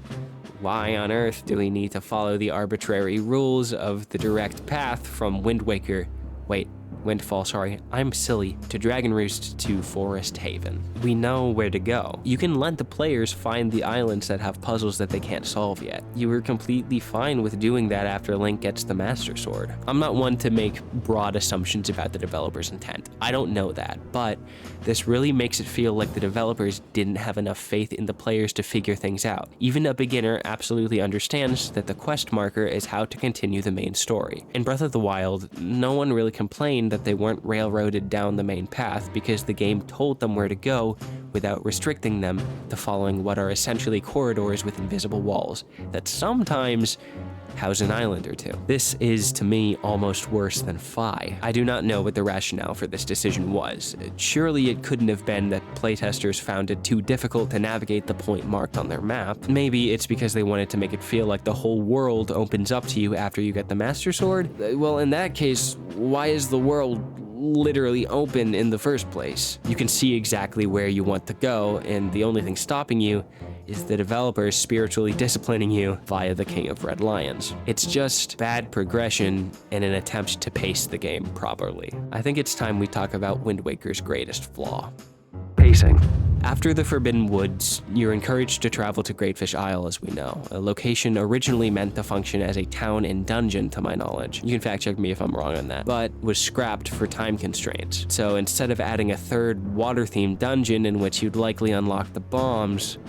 why on earth do we need to follow the arbitrary rules of the direct path from Wind Waker? Wait, I'm silly, to Dragon Roost to Forest Haven. We know where to go. You can let the players find the islands that have puzzles that they can't solve yet. You were completely fine with doing that after Link gets the Master Sword. I'm not one to make broad assumptions about the developer's intent. I don't know that, but this really makes it feel like the developers didn't have enough faith in the players to figure things out. Even a beginner absolutely understands that the quest marker is how to continue the main story. In Breath of the Wild, no one really complained that they weren't railroaded down the main path because the game told them where to go without restricting them to following what are essentially corridors with invisible walls that sometimes house an island or two. This is, to me, almost worse than Fi. I do not know what the rationale for this decision was. Surely it couldn't have been that playtesters found it too difficult to navigate the point marked on their map. Maybe it's because they wanted to make it feel like the whole world opens up to you after you get the Master Sword. Well, in that case, why is the world literally open in the first place? You can see exactly where you want to go, and the only thing stopping you is the developers spiritually disciplining you via the King of Red Lions. It's just bad progression in an attempt to pace the game properly. I think it's time we talk about Wind Waker's greatest flaw: pacing. After the Forbidden Woods, you're encouraged to travel to Greatfish Isle, as we know, a location originally meant to function as a town and dungeon, to my knowledge. You can fact check me if I'm wrong on that, but was scrapped for time constraints. So instead of adding a third water-themed dungeon in which you'd likely unlock the bombs,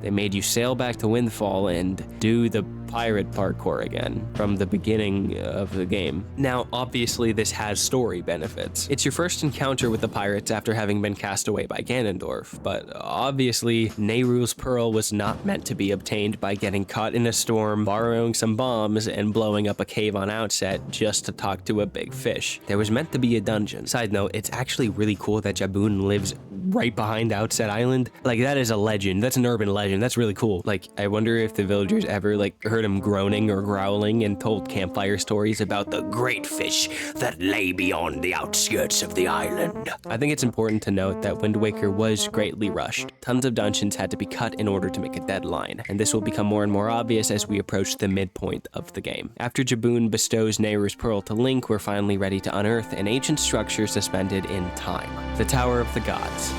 they made you sail back to Windfall and do the pirate parkour again from the beginning of the game. Now, obviously, this has story benefits. It's your first encounter with the pirates after having been cast away by Ganondorf, but obviously, Nehru's Pearl was not meant to be obtained by getting caught in a storm, borrowing some bombs, and blowing up a cave on Outset just to talk to a big fish. There was meant to be a dungeon. Side note, it's actually really cool that Jaboon lives right behind Outset Island. Like, that is a legend. That's an urban legend. That's really cool. Like, I wonder if the villagers ever, heard him groaning or growling and told campfire stories about the great fish that lay beyond the outskirts of the island. I think it's important to note that Wind Waker was greatly rushed. Tons of dungeons had to be cut in order to make a deadline, and this will become more and more obvious as we approach the midpoint of the game. After Jaboon bestows Nehru's Pearl to Link, we're finally ready to unearth an ancient structure suspended in time: the Tower of the Gods.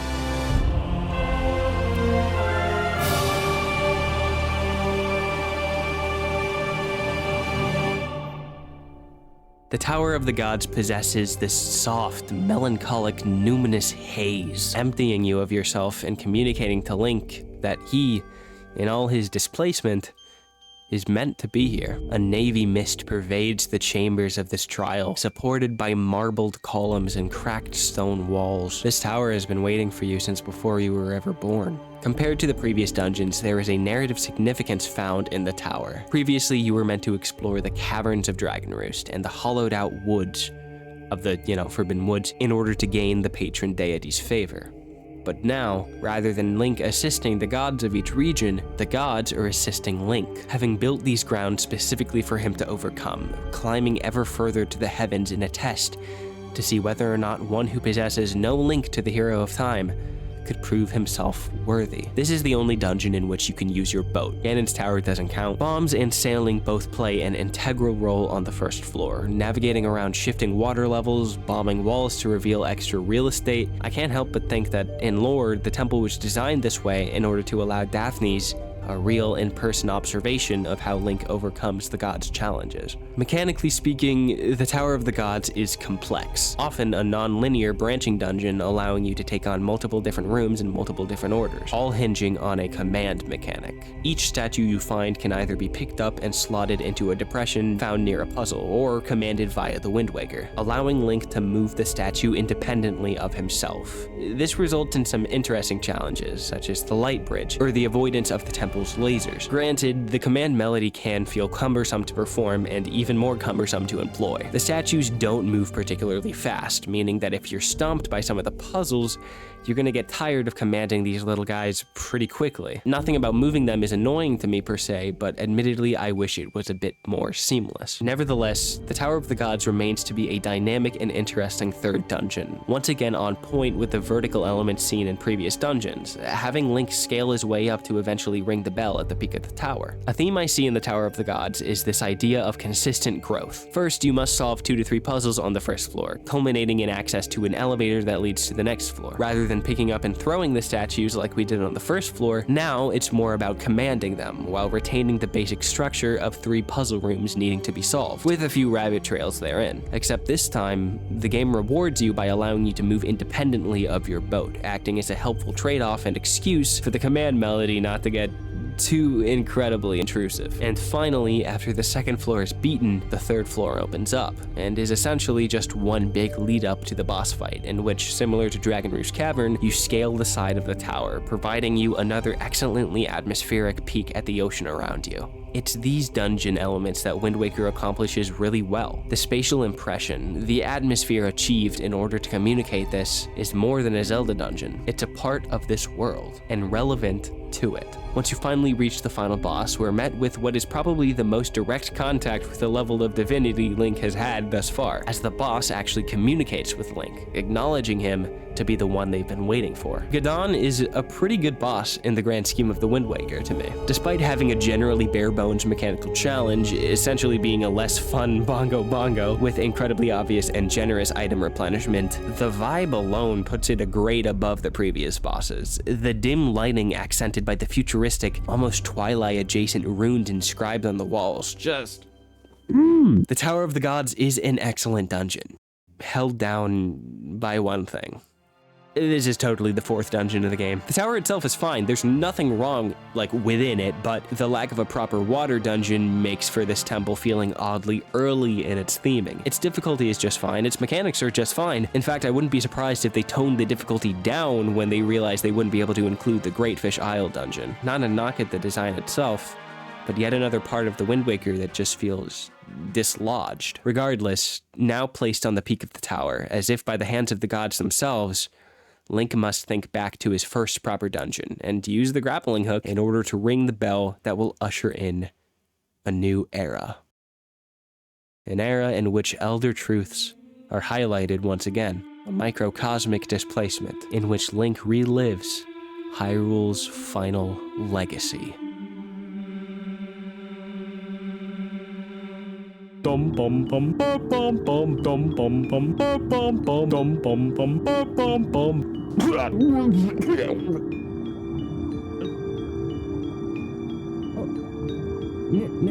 The Tower of the Gods possesses this soft, melancholic, numinous haze, emptying you of yourself and communicating to Link that he, in all his displacement, is meant to be here. A navy mist pervades the chambers of this trial, supported by marbled columns and cracked stone walls. This tower has been waiting for you since before you were ever born. Compared to the previous dungeons, there is a narrative significance found in the tower. Previously, you were meant to explore the caverns of Dragon Roost and the hollowed out woods of the, Forbidden Woods in order to gain the patron deity's favor. But now, rather than Link assisting the gods of each region, the gods are assisting Link, having built these grounds specifically for him to overcome, climbing ever further to the heavens in a test to see whether or not one who possesses no link to the hero of time could prove himself worthy. This is the only dungeon in which you can use your boat. Ganon's Tower doesn't count. Bombs and sailing both play an integral role on the first floor, navigating around shifting water levels, bombing walls to reveal extra real estate. I can't help but think that in lore, the temple was designed this way in order to allow Daphne's a real in-person observation of how Link overcomes the gods' challenges. Mechanically speaking, the Tower of the Gods is complex, often a non-linear branching dungeon allowing you to take on multiple different rooms in multiple different orders, all hinging on a command mechanic. Each statue you find can either be picked up and slotted into a depression found near a puzzle, or commanded via the Wind Waker, allowing Link to move the statue independently of himself. This results in some interesting challenges, such as the light bridge, or the avoidance of the temple's lasers. Granted, the command melody can feel cumbersome to perform and even more cumbersome to employ. The statues don't move particularly fast, meaning that if you're stumped by some of the puzzles, you're gonna get tired of commanding these little guys pretty quickly. Nothing about moving them is annoying to me per se, but admittedly I wish it was a bit more seamless. Nevertheless, the Tower of the Gods remains to be a dynamic and interesting third dungeon, once again on point with the vertical elements seen in previous dungeons. Having Link scale his way up to eventually ring the the bell at the peak of the tower. A theme I see in the Tower of the Gods is this idea of consistent growth. First, you must solve 2 to 3 puzzles on the first floor, culminating in access to an elevator that leads to the next floor. Rather than picking up and throwing the statues like we did on the first floor, now it's more about commanding them, while retaining the basic structure of 3 puzzle rooms needing to be solved, with a few rabbit trails therein. Except this time, the game rewards you by allowing you to move independently of your boat, acting as a helpful trade-off and excuse for the command melody not to get too incredibly intrusive. And finally, after the second floor is beaten, the third floor opens up, and is essentially just one big lead up to the boss fight, in which, similar to Dragon Roost Cavern, you scale the side of the tower, providing you another excellently atmospheric peek at the ocean around you. It's these dungeon elements that Wind Waker accomplishes really well. The spatial impression, the atmosphere achieved in order to communicate this, is more than a Zelda dungeon. It's a part of this world, and relevant to it. Once you finally reach the final boss, we're met with what is probably the most direct contact with the level of divinity Link has had thus far, as the boss actually communicates with Link, acknowledging him to be the one they've been waiting for. Gadon is a pretty good boss in the grand scheme of the Wind Waker to me. Despite having a generally bare-bones mechanical challenge, essentially being a less fun bongo with incredibly obvious and generous item replenishment, the vibe alone puts it a grade above the previous bosses. The dim lighting accented by the futuristic, almost Twilight-adjacent runes inscribed on the walls, just... The Tower of the Gods is an excellent dungeon, held down by one thing. This is totally the 4th dungeon of the game. The tower itself is fine, there's nothing wrong, within it, but the lack of a proper water dungeon makes for this temple feeling oddly early in its theming. Its difficulty is just fine, its mechanics are just fine. In fact, I wouldn't be surprised if they toned the difficulty down when they realized they wouldn't be able to include the Great Fish Isle dungeon. Not a knock at the design itself, but yet another part of the Wind Waker that just feels dislodged. Regardless, now placed on the peak of the tower, as if by the hands of the gods themselves, Link must think back to his first proper dungeon and use the grappling hook in order to ring the bell that will usher in a new era. An era in which elder truths are highlighted once again, a microcosmic displacement in which Link relives Hyrule's final legacy. Dum bum bum bum bum bum dum bum bum bum bum bum dum bum bum bum bum bum. Never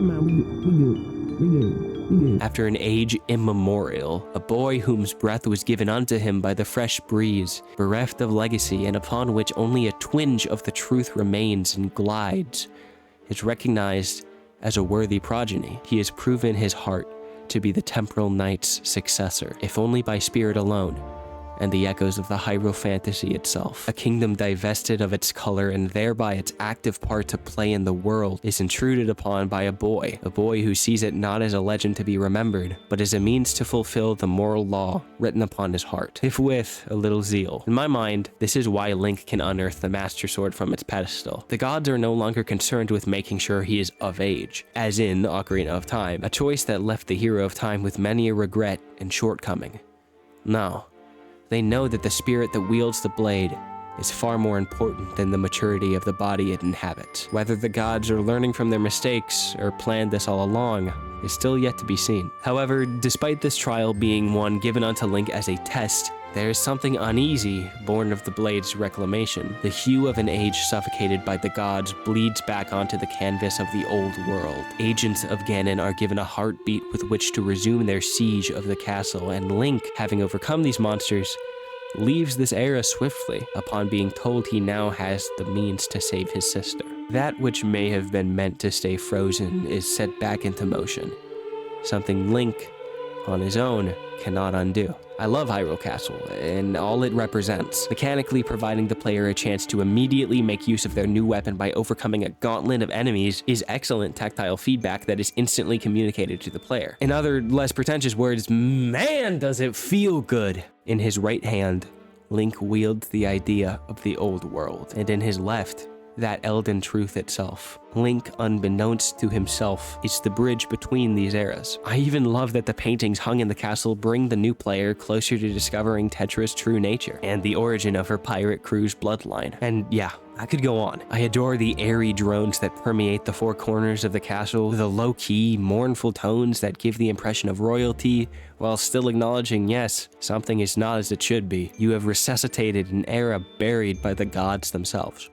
mind, we good. After an age immemorial, a boy whose breath was given unto him by the fresh breeze, bereft of legacy and upon which only a twinge of the truth remains and glides, is recognized as a worthy progeny. He has proven his heart to be the Temporal Knight's successor, if only by spirit alone, and the echoes of the Hyrule fantasy itself. A kingdom divested of its color and thereby its active part to play in the world is intruded upon by a boy who sees it not as a legend to be remembered, but as a means to fulfill the moral law written upon his heart, if with a little zeal. In my mind, this is why Link can unearth the Master Sword from its pedestal. The gods are no longer concerned with making sure he is of age, as in Ocarina of Time, a choice that left the hero of time with many a regret and shortcoming. No. They know that the spirit that wields the blade is far more important than the maturity of the body it inhabits. Whether the gods are learning from their mistakes or planned this all along is still yet to be seen. However, despite this trial being one given unto Link as a test, there is something uneasy born of the blade's reclamation. The hue of an age suffocated by the gods bleeds back onto the canvas of the old world. Agents of Ganon are given a heartbeat with which to resume their siege of the castle, and Link, having overcome these monsters, leaves this era swiftly upon being told he now has the means to save his sister. That which may have been meant to stay frozen is set back into motion, something Link, on his own, cannot undo. I love Hyrule Castle and all it represents. Mechanically providing the player a chance to immediately make use of their new weapon by overcoming a gauntlet of enemies is excellent tactile feedback that is instantly communicated to the player. In other, less pretentious words, man, does it feel good! In his right hand, Link wields the idea of the old world, and in his left, that Elden truth itself. Link, unbeknownst to himself, is the bridge between these eras. I even love that the paintings hung in the castle bring the new player closer to discovering Tetra's true nature and the origin of her pirate crew's bloodline. And yeah, I could go on. I adore the airy drones that permeate the four corners of the castle, the low-key, mournful tones that give the impression of royalty, while still acknowledging, yes, something is not as it should be. You have resuscitated an era buried by the gods themselves.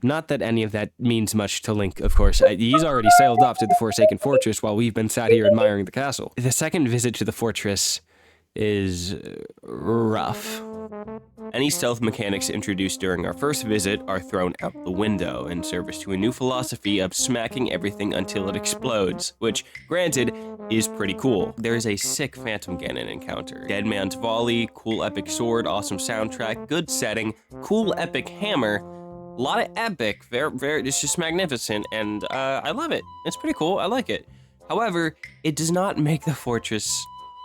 Not that any of that means much to Link, of course. He's already sailed off to the Forsaken Fortress while we've been sat here admiring the castle. The second visit to the fortress is rough. Any stealth mechanics introduced during our first visit are thrown out the window in service to a new philosophy of smacking everything until it explodes, which, granted, is pretty cool. There is a sick Phantom Ganon encounter. Dead Man's Volley, cool epic sword, awesome soundtrack, good setting, cool epic hammer, a lot of epic, it's just magnificent, and I love it. It's pretty cool, I like it. However, it does not make the fortress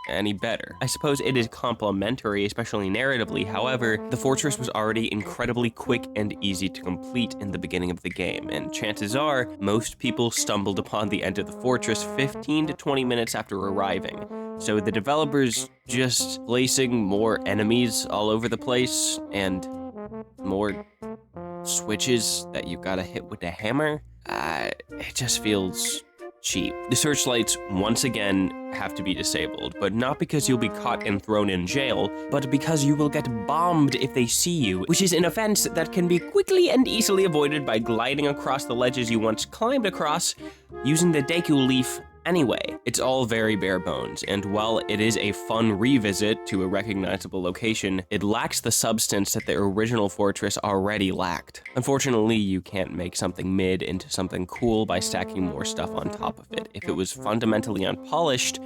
any better. I suppose it is complementary, especially narratively. However, the fortress was already incredibly quick and easy to complete in the beginning of the game, and chances are most people stumbled upon the end of the fortress 15 to 20 minutes after arriving. So the developers just placing more enemies all over the place and more switches that you gotta hit with a hammer, it just feels cheap. The searchlights, once again, have to be disabled, but not because you'll be caught and thrown in jail, but because you will get bombed if they see you, which is an offense that can be quickly and easily avoided by gliding across the ledges you once climbed across using the Deku Leaf anyway. It's all very bare bones, and while it is a fun revisit to a recognizable location, it lacks the substance that the original fortress already lacked. Unfortunately, you can't make something mid into something cool by stacking more stuff on top of it. If it was fundamentally unpolished,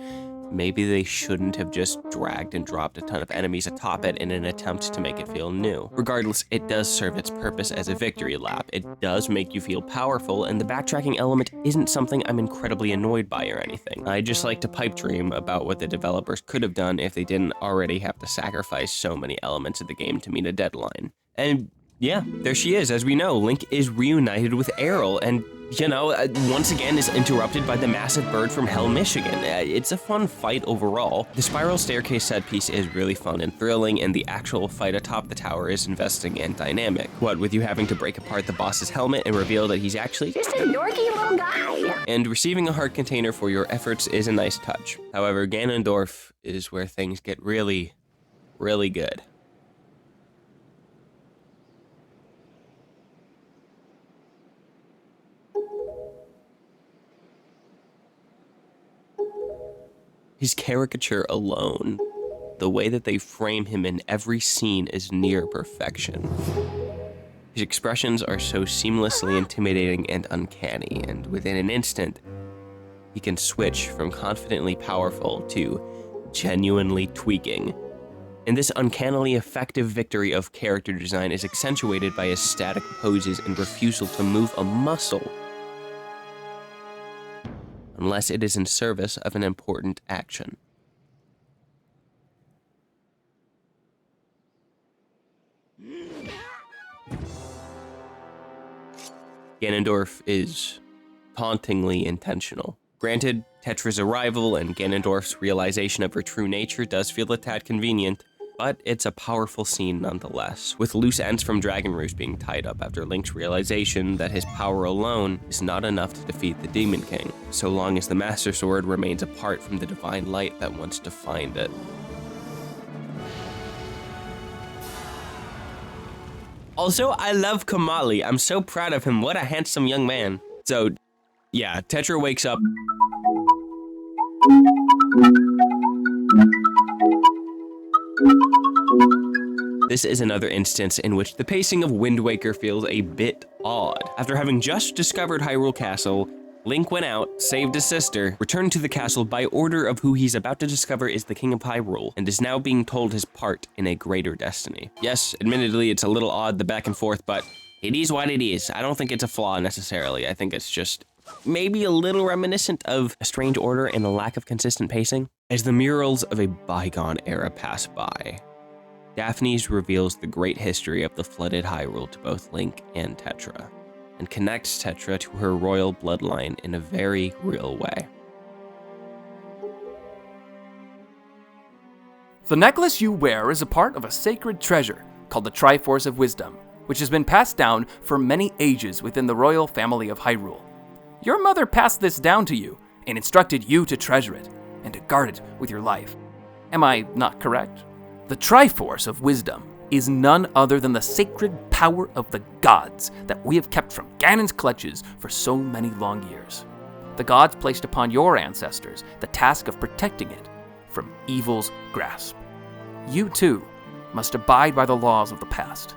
maybe they shouldn't have just dragged and dropped a ton of enemies atop it in an attempt to make it feel new. Regardless, it does serve its purpose as a victory lap. It does make you feel powerful, and the backtracking element isn't something I'm incredibly annoyed by or anything. I just like to pipe dream about what the developers could have done if they didn't already have to sacrifice so many elements of the game to meet a deadline. And yeah, there she is. As we know, Link is reunited with Errol, and once again is interrupted by the massive bird from Hell, Michigan. It's a fun fight overall. The spiral staircase set piece is really fun and thrilling, and the actual fight atop the tower is investing and dynamic. What with you having to break apart the boss's helmet and reveal that he's actually Just a dorky little guy. And receiving a heart container for your efforts is a nice touch. However, Ganondorf is where things get really, really good. His caricature alone, the way that they frame him in every scene is near perfection. His expressions are so seamlessly intimidating and uncanny, and within an instant, he can switch from confidently powerful to genuinely tweaking. And this uncannily effective victory of character design is accentuated by his static poses and refusal to move a muscle, unless it is in service of an important action. Ganondorf is tauntingly intentional. Granted, Tetra's arrival and Ganondorf's realization of her true nature does feel a tad convenient, but it's a powerful scene nonetheless, with loose ends from Dragon Roost being tied up after Link's realization that his power alone is not enough to defeat the Demon King, so long as the Master Sword remains apart from the divine light that once defined it. Also, I love Kamali. I'm so proud of him. What a handsome young man. So, yeah, Tetra wakes up. This is another instance in which the pacing of Wind Waker feels a bit odd. After having just discovered Hyrule Castle, Link went out, saved his sister, returned to the castle by order of who he's about to discover is the King of Hyrule, and is now being told his part in a greater destiny. Yes, admittedly, it's a little odd, the back and forth, but it is what it is. I don't think it's a flaw necessarily. I think it's just maybe a little reminiscent of a strange order and a lack of consistent pacing. As the murals of a bygone era pass by, Daphne's reveals the great history of the flooded Hyrule to both Link and Tetra. and connects Tetra to her royal bloodline in a very real way. The necklace you wear is a part of a sacred treasure called the Triforce of Wisdom, which has been passed down for many ages within the royal family of Hyrule. Your mother passed this down to you and instructed you to treasure it and to guard it with your life. Am I not correct? The Triforce of Wisdom is none other than the sacred power of the gods that we have kept from Ganon's clutches for so many long years. The gods placed upon your ancestors the task of protecting it from evil's grasp. You too must abide by the laws of the past.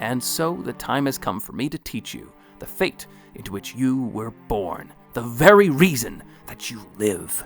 And so the time has come for me to teach you the fate into which you were born, the very reason that you live.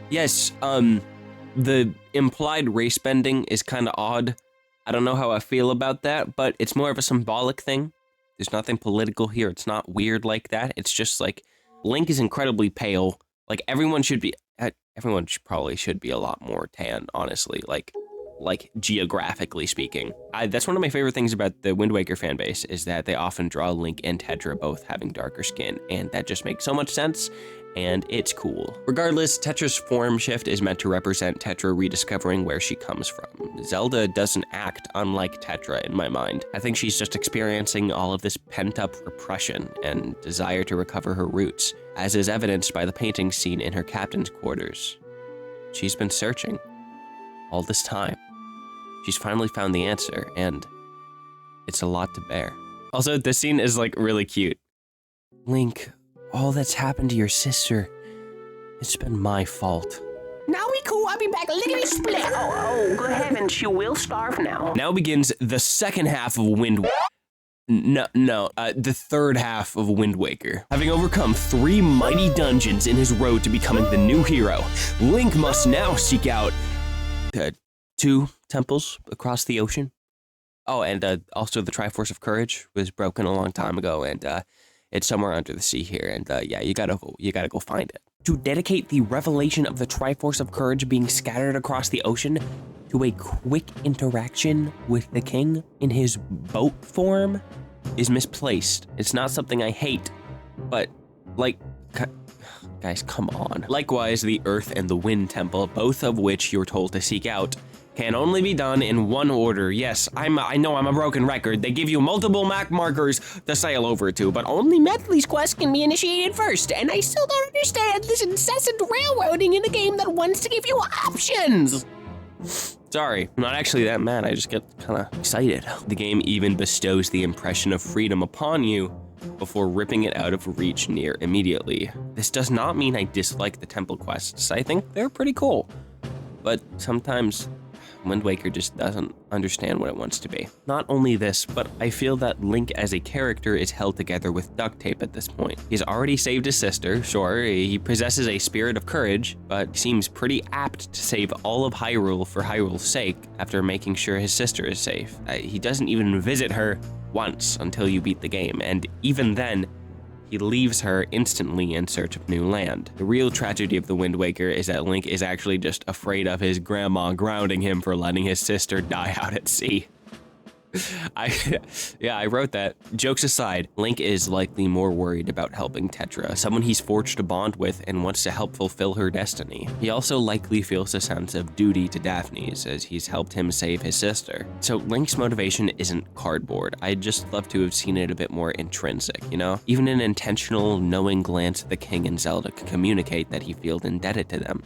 Yes, the implied race bending is kind of odd. I don't know how I feel about that, but it's more of a symbolic thing. There's nothing political here. It's not weird like that. It's just like, Link is incredibly pale. Like, everyone should probably be a lot more tan, honestly, like geographically speaking. That's one of my favorite things about the Wind Waker fanbase, is that they often draw Link and Tetra both having darker skin, and that just makes so much sense, and it's cool. Regardless, Tetra's form shift is meant to represent Tetra rediscovering where she comes from. Zelda doesn't act unlike Tetra in my mind. I think she's just experiencing all of this pent-up repression and desire to recover her roots, as is evidenced by the painting seen in her captain's quarters. She's been searching all this time. She's finally found the answer, and it's a lot to bear. Also, this scene is like really cute. Link, all that's happened to your sister, it's been my fault. Now we cool, I'll be back lickety split. Oh, good heavens, she will starve now. Now begins the second half of the third half of Wind Waker. Having overcome 3 mighty dungeons in his road to becoming the new hero, Link must now seek out 2 temples across the ocean. Oh, and also the Triforce of Courage was broken a long time ago, and it's somewhere under the sea here, and yeah, you gotta go find it. To dedicate the revelation of the Triforce of Courage being scattered across the ocean to a quick interaction with the king in his boat form is misplaced. It's not something I hate, but like, guys, come on. Likewise, the Earth and the Wind Temple, both of which you're told to seek out, can only be done in one order. Yes, I know I'm a broken record. They give you multiple map markers to sail over to, but only Medley's quest can be initiated first, and I still don't understand this incessant railroading in a game that wants to give you options. Sorry, I'm not actually that mad, I just get kinda excited. The game even bestows the impression of freedom upon you before ripping it out of reach near immediately. This does not mean I dislike the temple quests. I think they're pretty cool, but sometimes Wind Waker just doesn't understand what it wants to be. Not only this, but I feel that Link as a character is held together with duct tape at this point. He's already saved his sister, sure, he possesses a spirit of courage, but seems pretty apt to save all of Hyrule for Hyrule's sake after making sure his sister is safe. He doesn't even visit her once until you beat the game, and even then, he leaves her instantly in search of new land. The real tragedy of the Wind Waker is that Link is actually just afraid of his grandma grounding him for letting his sister die out at sea. I wrote that. Jokes aside, Link is likely more worried about helping Tetra, someone he's forged a bond with and wants to help fulfill her destiny. He also likely feels a sense of duty to Daphne's, as he's helped him save his sister. So Link's motivation isn't cardboard. I'd just love to have seen it a bit more intrinsic, you know? Even an intentional, knowing glance at the king and Zelda could communicate that he feels indebted to them.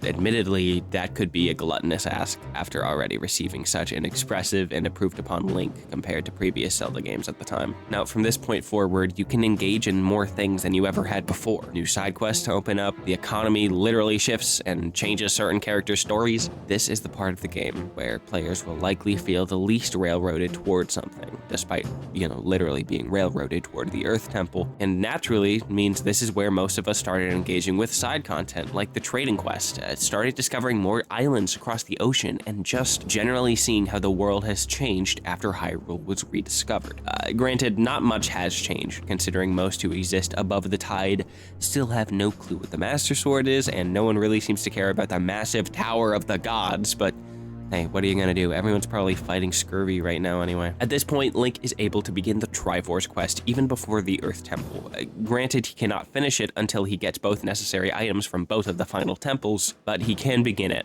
Admittedly, that could be a gluttonous ask after already receiving such an expressive impressive and improved upon Link compared to previous Zelda games at the time. Now, from this point forward, you can engage in more things than you ever had before. New side quests open up, the economy literally shifts and changes certain characters' stories. This is the part of the game where players will likely feel the least railroaded towards something, despite, literally being railroaded toward the Earth Temple, and naturally means this is where most of us started engaging with side content, like the trading quest, started discovering more islands across the ocean, and just generally seeing how the world has changed after Hyrule was rediscovered. Granted, not much has changed, considering most who exist above the tide still have no clue what the Master Sword is, and no one really seems to care about the massive Tower of the Gods, but hey, what are you gonna do? Everyone's probably fighting scurvy right now anyway. At this point, Link is able to begin the Triforce quest even before the Earth Temple. Granted, he cannot finish it until he gets both necessary items from both of the final temples, but he can begin it.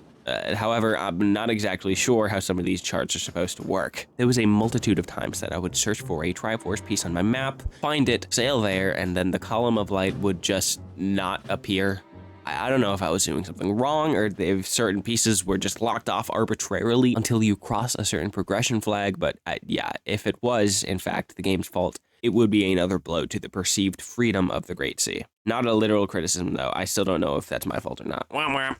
However, I'm not exactly sure how some of these charts are supposed to work. There was a multitude of times that I would search for a Triforce piece on my map, find it, sail there, and then the column of light would just not appear. I don't know if I was doing something wrong or if certain pieces were just locked off arbitrarily until you cross a certain progression flag, but yeah, if it was, in fact, the game's fault, it would be another blow to the perceived freedom of the Great Sea. Not a literal criticism, though. I still don't know if that's my fault or not.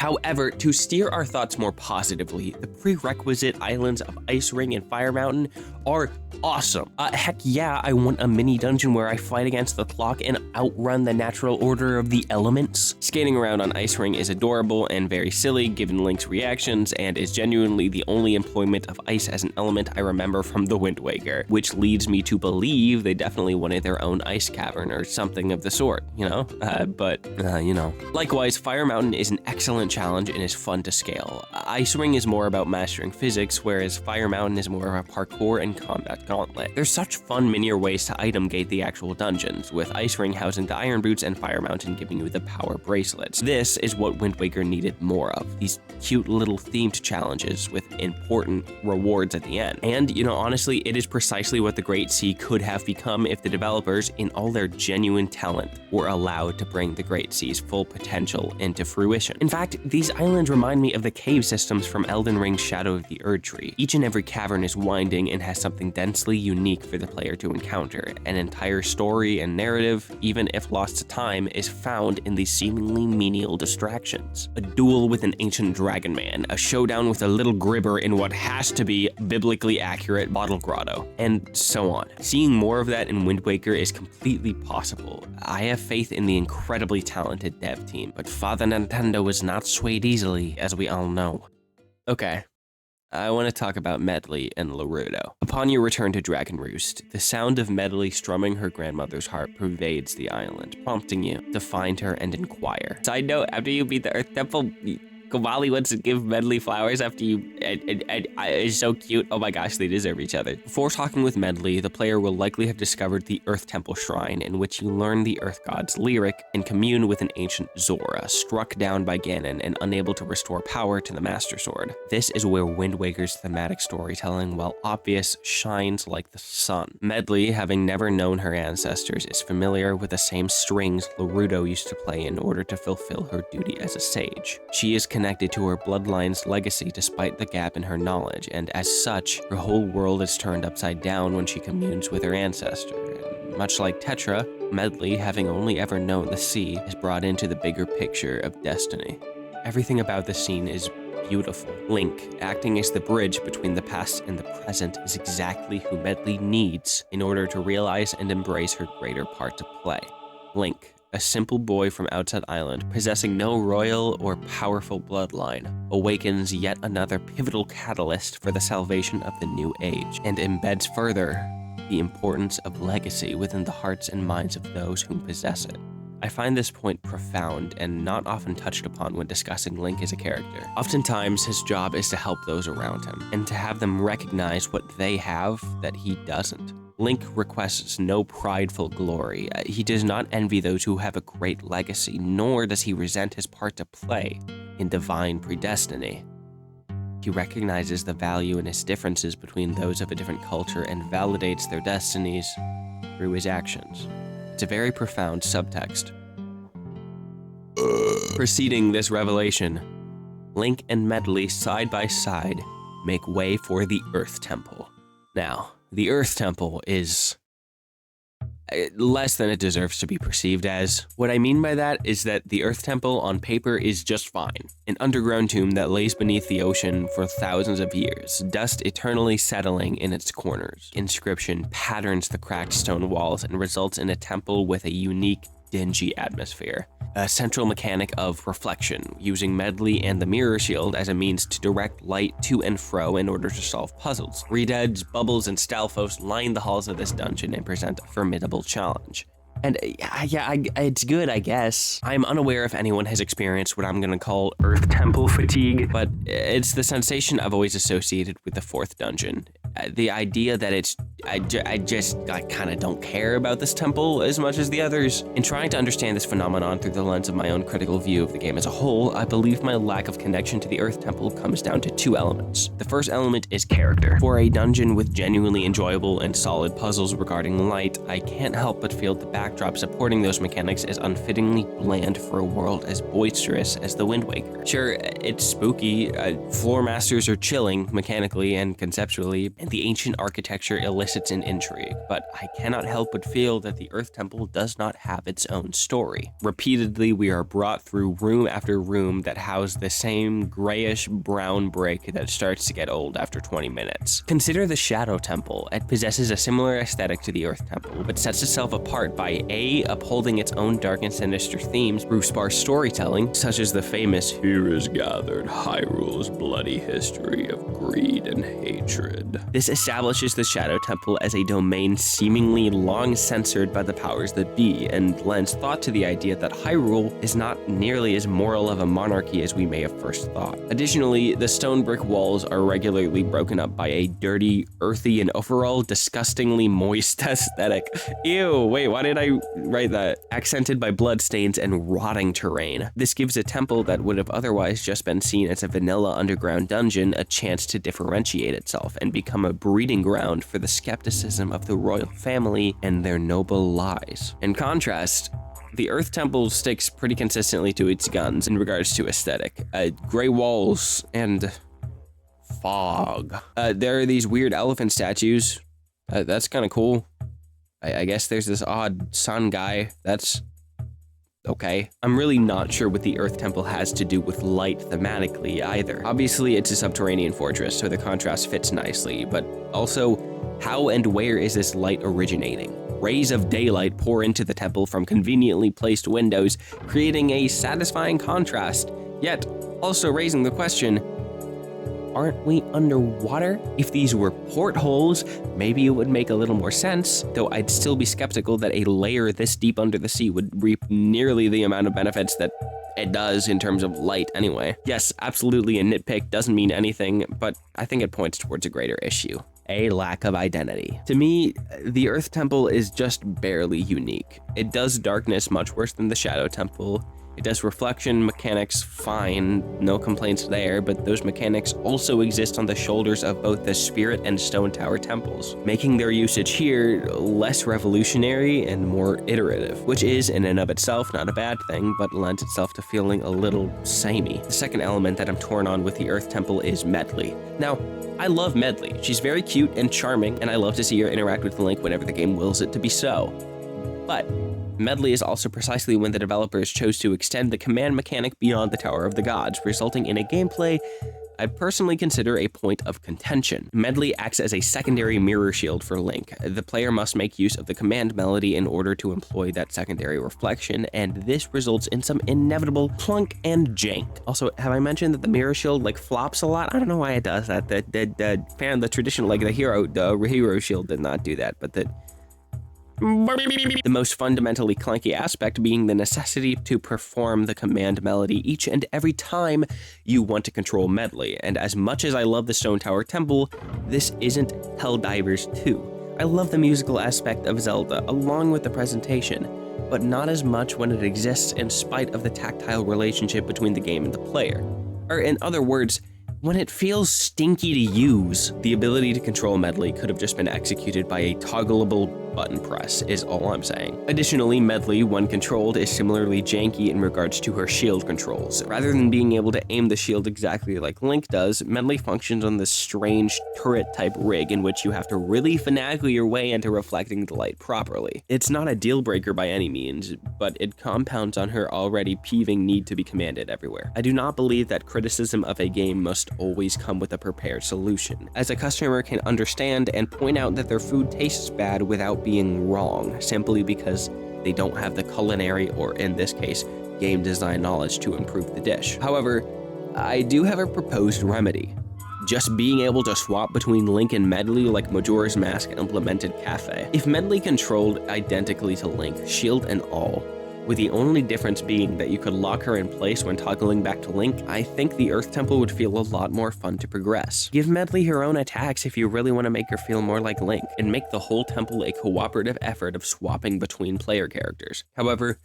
However, to steer our thoughts more positively, the prerequisite islands of Ice Ring and Fire Mountain are awesome. Heck yeah, I want a mini dungeon where I fight against the clock and outrun the natural order of the elements. Skating around on Ice Ring is adorable and very silly given Link's reactions, and is genuinely the only employment of ice as an element I remember from The Wind Waker, which leads me to believe they definitely wanted their own ice cavern or something of the sort, Likewise, Fire Mountain is an excellent challenge and is fun to scale. Ice Ring is more about mastering physics, whereas Fire Mountain is more of a parkour and combat gauntlet. There's such fun minier ways to item gate the actual dungeons, with Ice Ring housing the Iron Boots and Fire Mountain giving you the Power Bracelets. This is what Wind Waker needed more of, these cute little themed challenges with important rewards at the end. And, honestly, it is precisely what the Great Sea could have become if the developers, in all their genuine talent, were allowed to bring the Great Sea's full potential into fruition. In fact, these islands remind me of the cave systems from Elden Ring's Shadow of the Erdtree. Each and every cavern is winding and has something densely unique for the player to encounter. An entire story and narrative, even if lost to time, is found in these seemingly menial distractions. A duel with an ancient dragon man, a showdown with a little gribber in what has to be biblically accurate Bottle Grotto, and so on. Seeing more of that in Wind Waker is completely possible. I have faith in the incredibly talented dev team, but Father Nintendo was not swayed easily, as we all know. Okay, I want to talk about Medli and Larudo. Upon your return to Dragon Roost, the sound of Medli strumming her grandmother's harp pervades the island, prompting you to find her and inquire. Side note, after you beat the Earth Temple, Kavali wants to give Medli flowers after you, it's so cute. Oh my gosh, they deserve each other. Before talking with Medli, the player will likely have discovered the Earth Temple Shrine, in which you learn the Earth God's lyric and commune with an ancient Zora, struck down by Ganon and unable to restore power to the Master Sword. This is where Wind Waker's thematic storytelling, while obvious, shines like the sun. Medli, having never known her ancestors, is familiar with the same strings Larudo used to play in order to fulfill her duty as a sage. She is connected to her bloodline's legacy despite the gap in her knowledge, and as such, her whole world is turned upside down when she communes with her ancestor. And much like Tetra, Medli, having only ever known the sea, is brought into the bigger picture of destiny. Everything about the scene is beautiful. Link, acting as the bridge between the past and the present, is exactly who Medli needs in order to realize and embrace her greater part to play. Link, a simple boy from outside Island, possessing no royal or powerful bloodline, awakens yet another pivotal catalyst for the salvation of the new age, and embeds further the importance of legacy within the hearts and minds of those who possess it. I find this point profound and not often touched upon when discussing Link as a character. Oftentimes, his job is to help those around him, and to have them recognize what they have that he doesn't. Link requests no prideful glory. He does not envy those who have a great legacy, nor does he resent his part to play in divine predestiny. He recognizes the value in his differences between those of a different culture and validates their destinies through his actions. It's a very profound subtext. Preceding this revelation, Link and Medli side by side make way for the Earth Temple. Now, the Earth Temple is less than it deserves to be perceived as. What I mean by that is that the Earth Temple on paper is just fine. An underground tomb that lays beneath the ocean for thousands of years, dust eternally settling in its corners. Inscription patterns the cracked stone walls and results in a temple with a unique, dingy atmosphere. A central mechanic of reflection, using Medley and the Mirror Shield as a means to direct light to and fro in order to solve puzzles. Redeads, bubbles, and Stalfos line the halls of this dungeon and present a formidable challenge. And it's good, I guess. I'm unaware if anyone has experienced what I'm gonna call Earth Temple fatigue, but it's the sensation I've always associated with the fourth dungeon. The idea that I kind of don't care about this temple as much as the others. In trying to understand this phenomenon through the lens of my own critical view of the game as a whole, I believe my lack of connection to the Earth Temple comes down to two elements. The first element is character. For a dungeon with genuinely enjoyable and solid puzzles regarding light, I can't help but feel the backdrop supporting those mechanics is unfittingly bland for a world as boisterous as the Wind Waker. Sure, it's spooky, floor masters are chilling mechanically and conceptually, and the ancient architecture elicits an intrigue, but I cannot help but feel that the Earth Temple does not have its own story. Repeatedly, we are brought through room after room that house the same grayish-brown brick that starts to get old after 20 minutes. Consider the Shadow Temple. It possesses a similar aesthetic to the Earth Temple, but sets itself apart by A, upholding its own dark and sinister themes through sparse storytelling, such as the famous "Here is gathered Hyrule's bloody history of greed and hatred." This establishes the Shadow Temple as a domain seemingly long censored by the powers that be, and lends thought to the idea that Hyrule is not nearly as moral of a monarchy as we may have first thought. Additionally, the stone brick walls are regularly broken up by a dirty, earthy, and overall disgustingly moist aesthetic. Ew, wait, why did I write that? Accented by bloodstains and rotting terrain. This gives a temple that would have otherwise just been seen as a vanilla underground dungeon a chance to differentiate itself and become a breeding ground for the skepticism of the royal family and their noble lies. In contrast, the Earth Temple sticks pretty consistently to its guns in regards to aesthetic. Gray walls and fog. There are these weird elephant statues. That's kind of cool. I guess there's this odd sun guy. That's okay. I'm really not sure what the Earth Temple has to do with light thematically either. Obviously, it's a subterranean fortress, so the contrast fits nicely, but also, how and where is this light originating? Rays of daylight pour into the temple from conveniently placed windows, creating a satisfying contrast, yet also raising the question, aren't we underwater? If these were portholes, maybe it would make a little more sense, though I'd still be skeptical that a layer this deep under the sea would reap nearly the amount of benefits that it does in terms of light anyway. Yes, absolutely a nitpick doesn't mean anything, but I think it points towards a greater issue. A lack of identity. To me, the Earth Temple is just barely unique. It does darkness much worse than the Shadow Temple. It does reflection mechanics fine, no complaints there, but those mechanics also exist on the shoulders of both the Spirit and Stone Tower temples, making their usage here less revolutionary and more iterative, which is in and of itself not a bad thing, but lends itself to feeling a little samey. The second element that I'm torn on with the Earth Temple is Medley. Now, I love Medley. She's very cute and charming, and I love to see her interact with Link whenever the game wills it to be so. But Medley is also precisely when the developers chose to extend the command mechanic beyond the Tower of the Gods, resulting in a gameplay I'd personally consider a point of contention. Medley acts as a secondary mirror shield for Link. The player must make use of the command melody in order to employ that secondary reflection, and this results in some inevitable plunk and jank. Also, have I mentioned that the mirror shield flops a lot? I don't know why it does that. The traditional, the hero shield did not do that, but the most fundamentally clunky aspect being the necessity to perform the command melody each and every time you want to control Medley. And as much as I love the Stone Tower Temple, this isn't Helldivers 2. I love the musical aspect of Zelda, along with the presentation, but not as much when it exists in spite of the tactile relationship between the game and the player. Or in other words, when it feels stinky to use. The ability to control Medley could have just been executed by a toggleable button press, is all I'm saying. Additionally, Medley, when controlled, is similarly janky in regards to her shield controls. Rather than being able to aim the shield exactly like Link does, Medley functions on this strange turret-type rig in which you have to really finagle your way into reflecting the light properly. It's not a deal breaker by any means, but it compounds on her already peeving need to be commanded everywhere. I do not believe that criticism of a game must always come with a prepared solution, as a customer can understand and point out that their food tastes bad without being wrong, simply because they don't have the culinary, or in this case, game design knowledge to improve the dish. However, I do have a proposed remedy. Just being able to swap between Link and Medley like Majora's Mask implemented Cafe. If Medley controlled identically to Link, shield and all, with the only difference being that you could lock her in place when toggling back to Link, I think the Earth Temple would feel a lot more fun to progress. Give Medley her own attacks if you really want to make her feel more like Link, and make the whole temple a cooperative effort of swapping between player characters. However,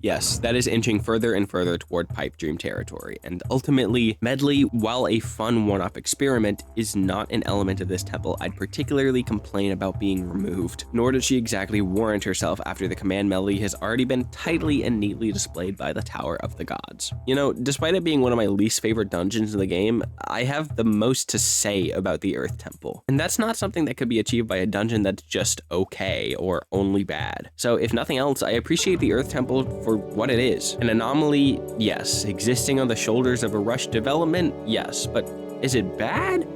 yes, that is inching further and further toward pipe dream territory, and ultimately, Medley, while a fun one-off experiment, is not an element of this temple I'd particularly complain about being removed, nor does she exactly warrant herself after the command medley has already been tightly and neatly displayed by the Tower of the Gods. You know, despite it being one of my least favorite dungeons in the game, I have the most to say about the Earth Temple, and that's not something that could be achieved by a dungeon that's just okay or only bad. So if nothing else, I appreciate the Earth Temple for what it is. An anomaly, yes. Existing on the shoulders of a rushed development, yes. But is it bad?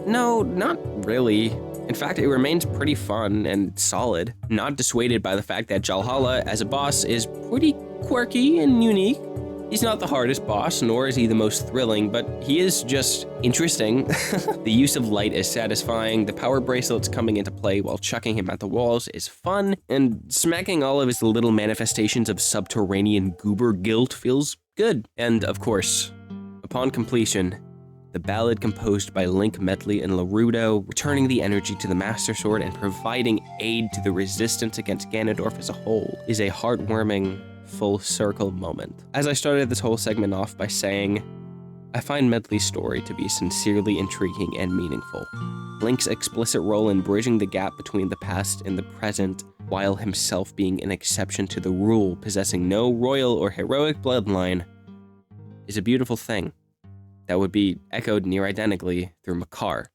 No, not really. In fact, it remains pretty fun and solid, not dissuaded by the fact that Jalhalla as a boss is pretty quirky and unique. He's not the hardest boss, nor is he the most thrilling, but he is just interesting. The use of light is satisfying, the power bracelets coming into play while chucking him at the walls is fun, and smacking all of his little manifestations of subterranean goober guilt feels good. And of course, upon completion, the ballad composed by Link, Medley, and Larudo, returning the energy to the Master Sword and providing aid to the resistance against Ganondorf as a whole, is a heartwarming, full circle moment. As I started this whole segment off by saying, I find Medley's story to be sincerely intriguing and meaningful. Link's explicit role in bridging the gap between the past and the present, while himself being an exception to the rule, possessing no royal or heroic bloodline, is a beautiful thing that would be echoed near identically through Makar.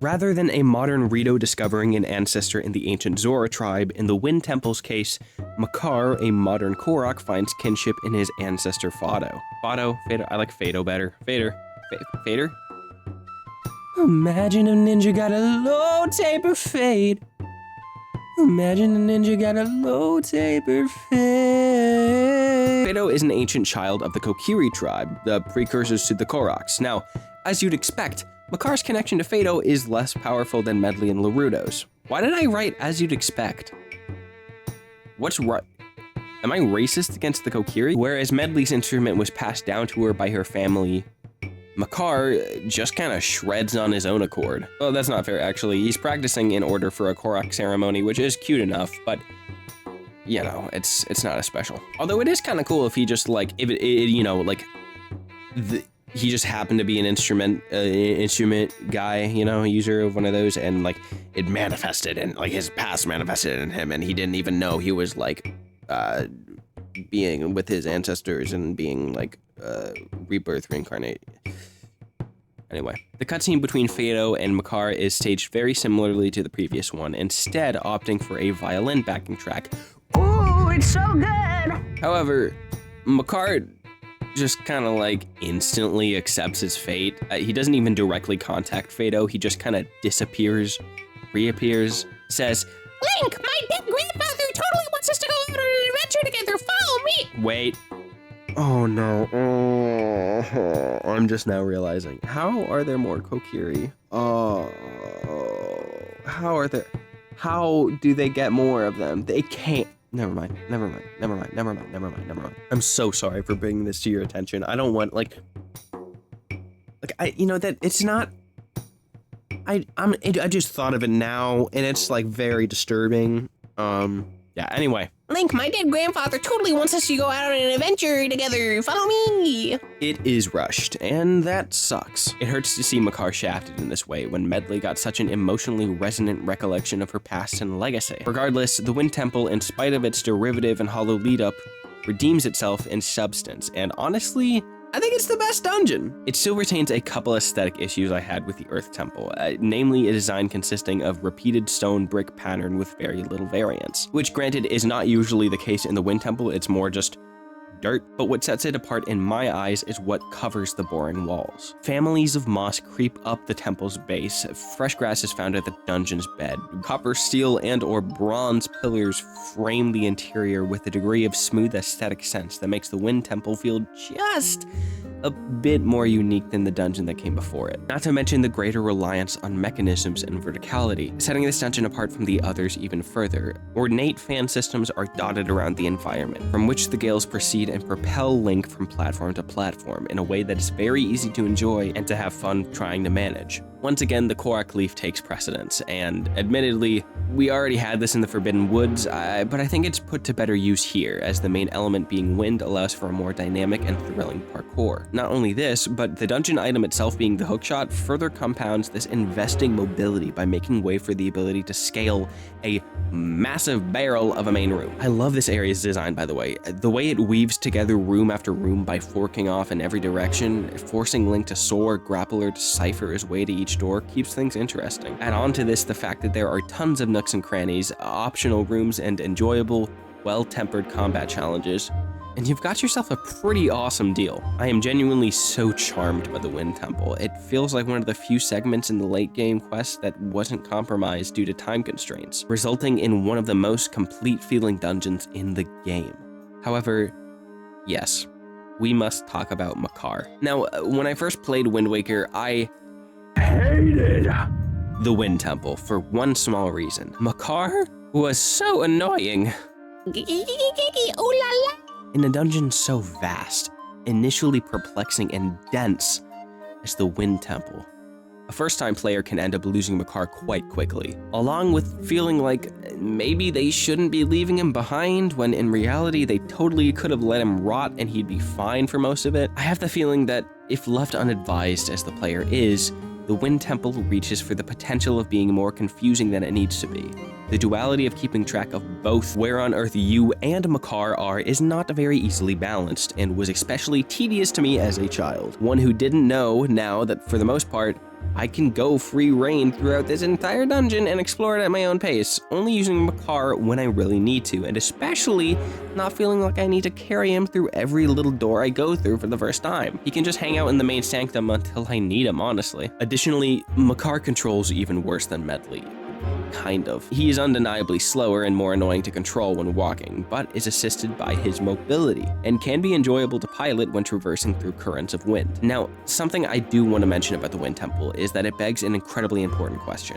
Rather than a modern Rito discovering an ancestor in the ancient Zora tribe, in the Wind Temple's case, Makar, a modern Korok, finds kinship in his ancestor Fado. Fado, I like Fado better. Fader? Imagine a ninja got a low taper fade. Imagine a ninja got a low taper fade. Fado is an ancient child of the Kokiri tribe, the precursors to the Koroks. Now, as you'd expect, Makar's connection to Fado is less powerful than Medley and Larudo's. Why did I write as you'd expect? What's right? Am I racist against the Kokiri? Whereas Medley's instrument was passed down to her by her family, Makar just kind of shreds on his own accord. Well, that's not fair, actually. He's practicing in order for a Korok ceremony, which is cute enough, but you know, it's not as special. Although it is kind of cool if he just like, he just happened to be an instrument guy, you know, user of one of those, and like it manifested, and like his past manifested in him, and he didn't even know he was like being with his ancestors and being like rebirth reincarnate. Anyway, the cutscene between Fado and Makar is staged very similarly to the previous one, instead opting for a violin backing track. Ooh, it's so good! However, Makar just kind of like instantly accepts his fate. He doesn't even directly contact Fado, he just kind of disappears, reappears, says, Link, my dead grandfather totally wants us to go out on an adventure together. Follow me. Wait. Oh no. Oh, I'm just now realizing. How are there more Kokiri? Oh, how do they get more of them? They can't. Never mind. I'm so sorry for bringing this to your attention. I don't want, that it's not, I just thought of it now, and it's like very disturbing. Yeah, anyway. Link, my dead grandfather totally wants us to go out on an adventure together. Follow me. It is rushed, and that sucks. It hurts to see Makar shafted in this way when Medley got such an emotionally resonant recollection of her past and legacy. Regardless, the Wind Temple, in spite of its derivative and hollow lead-up, redeems itself in substance, and honestly, I think it's the best dungeon. It still retains a couple aesthetic issues I had with the Earth Temple, namely a design consisting of repeated stone brick pattern with very little variance, which granted is not usually the case in the Wind Temple, it's more just dirt, but what sets it apart in my eyes is what covers the boring walls. Families of moss creep up the temple's base, fresh grass is found at the dungeon's bed, copper, steel, and or bronze pillars frame the interior with a degree of smooth aesthetic sense that makes the Wind Temple feel just a bit more unique than the dungeon that came before it. Not to mention the greater reliance on mechanisms and verticality, setting this dungeon apart from the others even further. Ornate fan systems are dotted around the environment, from which the gales proceed and propel Link from platform to platform in a way that is very easy to enjoy and to have fun trying to manage. Once again, the Korok leaf takes precedence, and admittedly, we already had this in the Forbidden Woods, but I think it's put to better use here, as the main element being wind allows for a more dynamic and thrilling parkour. Not only this, but the dungeon item itself being the hookshot further compounds this investing mobility by making way for the ability to scale a massive barrel of a main room. I love this area's design, by the way. The way it weaves together room after room by forking off in every direction, forcing Link to soar, grapple, or decipher his way to each door keeps things interesting. Add on to this the fact that there are tons of nooks and crannies, optional rooms, and enjoyable, well-tempered combat challenges, and you've got yourself a pretty awesome deal. I am genuinely so charmed by the Wind Temple. It feels like one of the few segments in the late game quest that wasn't compromised due to time constraints, resulting in one of the most complete feeling dungeons in the game. However, yes, we must talk about Makar. Now, when I first played Wind Waker, I hated the Wind Temple for one small reason. Makar was so annoying. Ooh la la. In a dungeon so vast, initially perplexing and dense as the Wind Temple, a first-time player can end up losing Makar quite quickly, along with feeling like maybe they shouldn't be leaving him behind when in reality they totally could have let him rot and he'd be fine for most of it. I have the feeling that if left unadvised as the player is, the Wind Temple reaches for the potential of being more confusing than it needs to be. The duality of keeping track of both where on earth you and Makar are is not very easily balanced, and was especially tedious to me as a child. One who didn't know now that for the most part, I can go free reign throughout this entire dungeon and explore it at my own pace, only using Makar when I really need to, and especially not feeling like I need to carry him through every little door I go through for the first time. He can just hang out in the main sanctum until I need him, honestly. Additionally, Makar controls even worse than Medley. Kind of. He is undeniably slower and more annoying to control when walking, but is assisted by his mobility, and can be enjoyable to pilot when traversing through currents of wind. Now, something I do want to mention about the Wind Temple is that it begs an incredibly important question.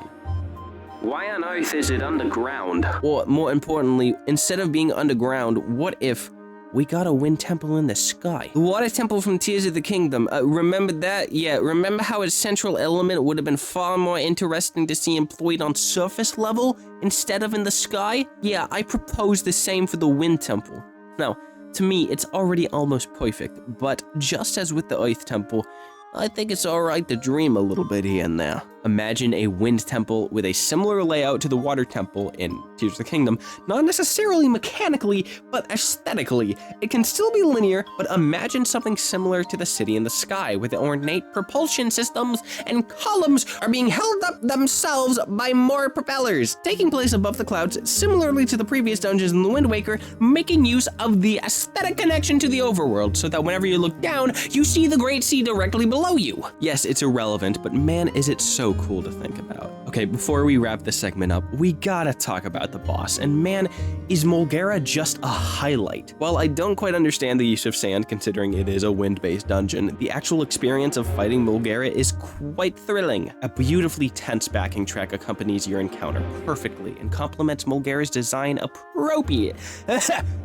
Why on earth is it underground? Or more importantly, instead of being underground, what if we got a Wind Temple in the sky? The Water Temple from Tears of the Kingdom, remember that? Yeah, remember how its central element would have been far more interesting to see employed on surface level instead of in the sky? Yeah, I propose the same for the Wind Temple. Now, to me, it's already almost perfect, but just as with the Earth Temple, I think it's alright to dream a little bit here and there. Imagine a Wind Temple with a similar layout to the Water Temple in Tears of the Kingdom, not necessarily mechanically, but aesthetically. It can still be linear, but imagine something similar to the City in the Sky, with ornate propulsion systems and columns are being held up themselves by more propellers, taking place above the clouds, similarly to the previous dungeons in the Wind Waker, making use of the aesthetic connection to the overworld, so that whenever you look down, you see the Great Sea directly below you. Yes, it's irrelevant, but man, is it so cool to think about. Okay, before we wrap this segment up, we gotta talk about the boss, and man, is Mulgara just a highlight. While I don't quite understand the use of sand considering it is a wind-based dungeon, the actual experience of fighting Mulgara is quite thrilling. A beautifully tense backing track accompanies your encounter perfectly and complements Mulgara's design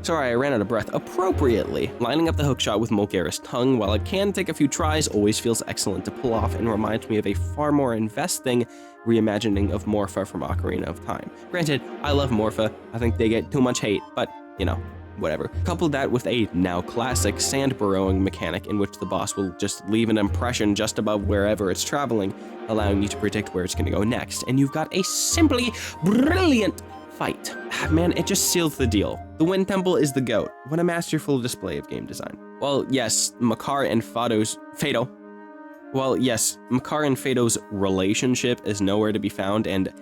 Sorry, I ran out of breath. Appropriately. Lining up the hookshot with Mulgara's tongue, while it can take a few tries, always feels excellent to pull off and reminds me of a far more investing reimagining of Morpha from Ocarina of Time. Granted, I love Morpha. I think they get too much hate, but you know, whatever. Couple that with a now classic sand burrowing mechanic in which the boss will just leave an impression just above wherever it's traveling, allowing you to predict where it's going to go next, and you've got a simply brilliant fight. Man, it just seals the deal. The Wind Temple is the GOAT. What a masterful display of game design. Well, yes, Makar and Fado's relationship is nowhere to be found, and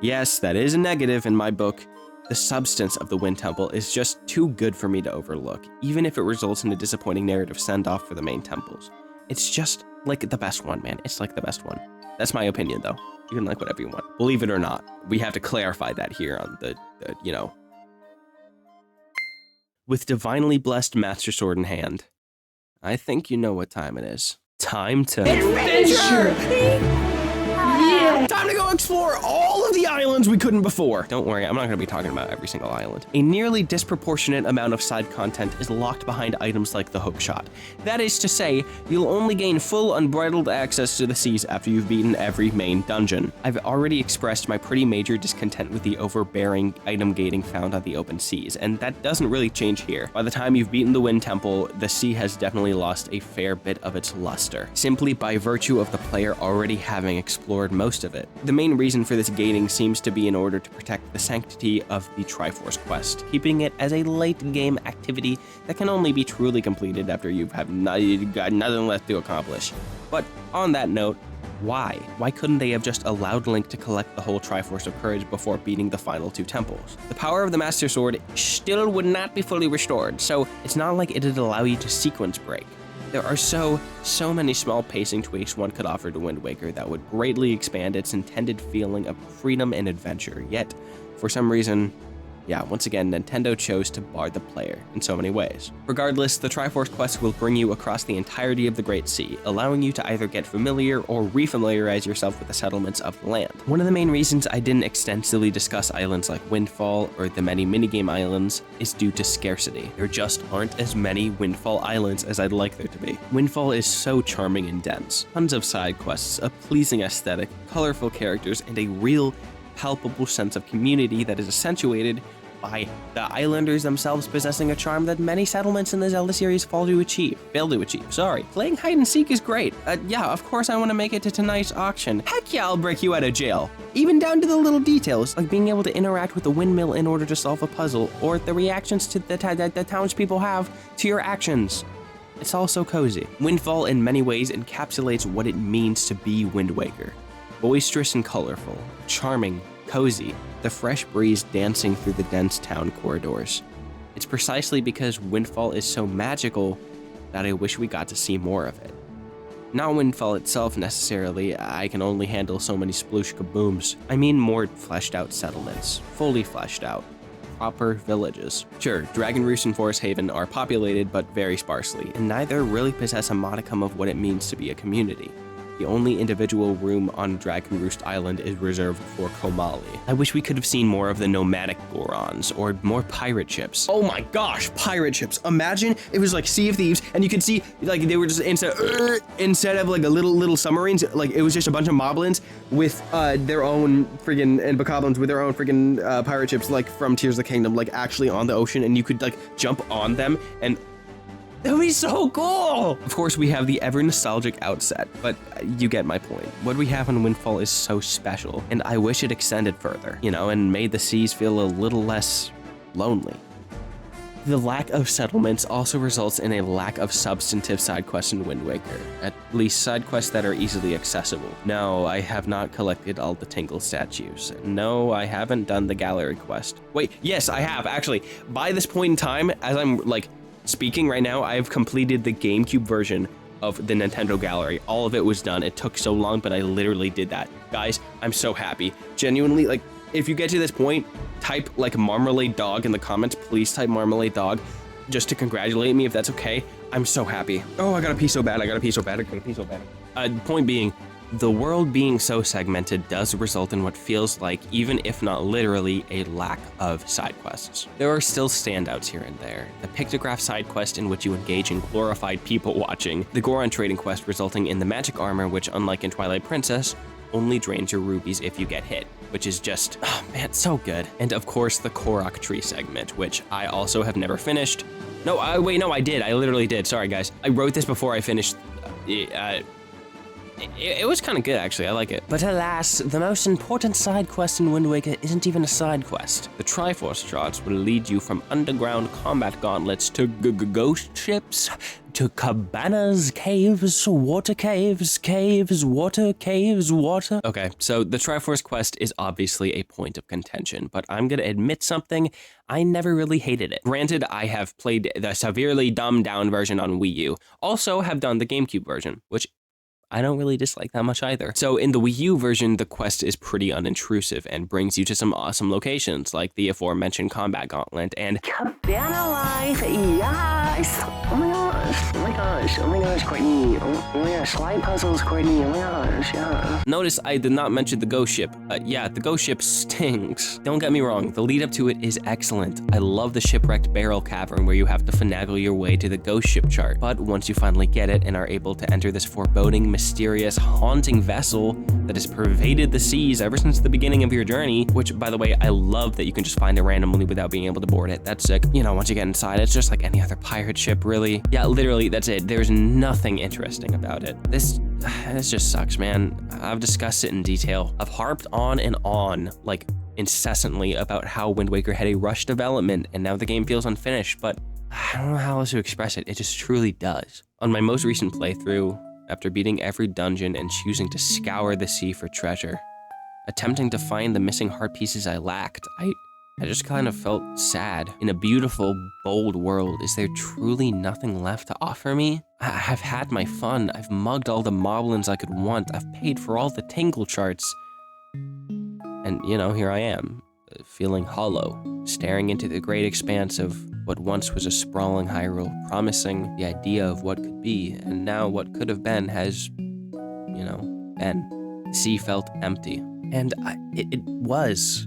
yes, that is a negative in my book. The substance of the Wind Temple is just too good for me to overlook, even if it results in a disappointing narrative send-off for the main temples. It's just like the best one, man. It's like the best one. That's my opinion, though. You can like whatever you want. Believe it or not, we have to clarify that here on the you know. With divinely blessed Master Sword in hand, I think you know what time it is. Time to adventure! Time to go explore all of the islands we couldn't before. Don't worry, I'm not going to be talking about every single island. A nearly disproportionate amount of side content is locked behind items like the hookshot. That is to say, you'll only gain full unbridled access to the seas after you've beaten every main dungeon. I've already expressed my pretty major discontent with the overbearing item gating found on the open seas, and that doesn't really change here. By the time you've beaten the Wind Temple, the sea has definitely lost a fair bit of its luster, simply by virtue of the player already having explored most of it. The main reason for this gating seems to be in order to protect the sanctity of the Triforce quest, keeping it as a late-game activity that can only be truly completed after you've got nothing left to accomplish. But on that note, why? Why couldn't they have just allowed Link to collect the whole Triforce of Courage before beating the final two temples? The power of the Master Sword still would not be fully restored, so it's not like it'd allow you to sequence break. There are so many small pacing tweaks one could offer to Wind Waker that would greatly expand its intended feeling of freedom and adventure, yet, for some reason, once again, Nintendo chose to bar the player in so many ways. Regardless, the Triforce quest will bring you across the entirety of the Great Sea, allowing you to either get familiar or refamiliarize yourself with the settlements of the land. One of the main reasons I didn't extensively discuss islands like Windfall or the many minigame islands is due to scarcity. There just aren't as many Windfall islands as I'd like there to be. Windfall is so charming and dense. Tons of side quests, a pleasing aesthetic, colorful characters, and a real, palpable sense of community that is accentuated by the islanders themselves possessing a charm that many settlements in the Zelda series fail to achieve. Playing hide and seek is great. Of course I want to make it to tonight's auction. Heck yeah, I'll break you out of jail. Even down to the little details, like being able to interact with the windmill in order to solve a puzzle, or the reactions to the townspeople have to your actions. It's all so cozy. Windfall in many ways encapsulates what it means to be Wind Waker. Boisterous and colorful, charming, cozy, the fresh breeze dancing through the dense town corridors. It's precisely because Windfall is so magical that I wish we got to see more of it. Not Windfall itself necessarily, I can only handle so many sploosh kabooms. I mean more fleshed out settlements, fully fleshed out, proper villages. Sure, Dragon Roost and Forest Haven are populated but very sparsely, and neither really possess a modicum of what it means to be a community. The only individual room on Dragon Roost Island is reserved for Komali. I wish we could have seen more of the nomadic Gorons, or more pirate ships. Oh my gosh, pirate ships. Imagine it was like Sea of Thieves, and you could see, like, they were just, instead of like a little submarines, like, it was just a bunch of moblins with their own friggin', and bokoblins with their own friggin' pirate ships, like, from Tears of the Kingdom, like, actually on the ocean, and you could, like, jump on them, and that would be so cool! Of course, we have the ever nostalgic outset, but you get my point. What we have in Windfall is so special, and I wish it extended further, and made the seas feel a little less lonely. The lack of settlements also results in a lack of substantive side quests in Wind Waker, at least side quests that are easily accessible. No, I have not collected all the Tingle statues. No, I haven't done the gallery quest. Wait, yes, I have, actually. By this point in time, as I'm, speaking right now, I've completed the GameCube version of the Nintendo Gallery. All of it was done. It took so long, but I literally did that. Guys, I'm so happy. Genuinely, if you get to this point, type Marmalade Dog in the comments. Please type Marmalade Dog just to congratulate me if that's okay. I'm so happy. Oh, I gotta pee so bad. Point being, the world being so segmented does result in what feels like, even if not literally, a lack of side quests. There are still standouts here and there. The Pictograph side quest in which you engage in glorified people watching, the Goron trading quest resulting in the magic armor which, unlike in Twilight Princess, only drains your rubies if you get hit, which is just, oh man, so good. And of course, the Korok tree segment, which I also have never finished. No, wait, no, I did. I literally did. Sorry, guys. I wrote this before I finished. It was kind of good, actually. I like it. But alas, the most important side quest in Wind Waker isn't even a side quest. The Triforce shards will lead you from underground combat gauntlets to ghost ships, to cabanas, caves, water caves, caves, water, caves, water. Okay, so the Triforce quest is obviously a point of contention, but I'm gonna admit something. I never really hated it. Granted, I have played the severely dumbed down version on Wii U. Also have done the GameCube version, which I don't really dislike that much either. So in the Wii U version, the quest is pretty unintrusive and brings you to some awesome locations like the aforementioned combat gauntlet and Cabana life, yes! Oh my gosh, oh my gosh, oh my gosh, Courtney. Oh my gosh, slide puzzles, Courtney, oh my gosh, yeah. Notice I did not mention the ghost ship. Yeah, the ghost ship stinks. Don't get me wrong, the lead up to it is excellent. I love the shipwrecked barrel cavern where you have to finagle your way to the ghost ship chart. But once you finally get it and are able to enter this foreboding, mysterious, haunting vessel that has pervaded the seas ever since the beginning of your journey, which, by the way, I love that you can just find it randomly without being able to board it. That's sick. You know, once you get inside, it's just like any other pirate ship, really. Yeah, literally, that's it. There's nothing interesting about it. This just sucks, man. I've discussed it in detail. I've harped on and on, like, incessantly about how Wind Waker had a rushed development, and now the game feels unfinished, but I don't know how else to express it. It just truly does. On my most recent playthrough, after beating every dungeon and choosing to scour the sea for treasure, attempting to find the missing heart pieces I lacked, I just kind of felt sad. In a beautiful, bold world, is there truly nothing left to offer me? I've had my fun, I've mugged all the moblins I could want, I've paid for all the tingle charts, and you know, here I am, feeling hollow, staring into the great expanse of what once was a sprawling Hyrule, promising the idea of what could be, and now what could have been has, you know, been. The sea felt empty. And it was.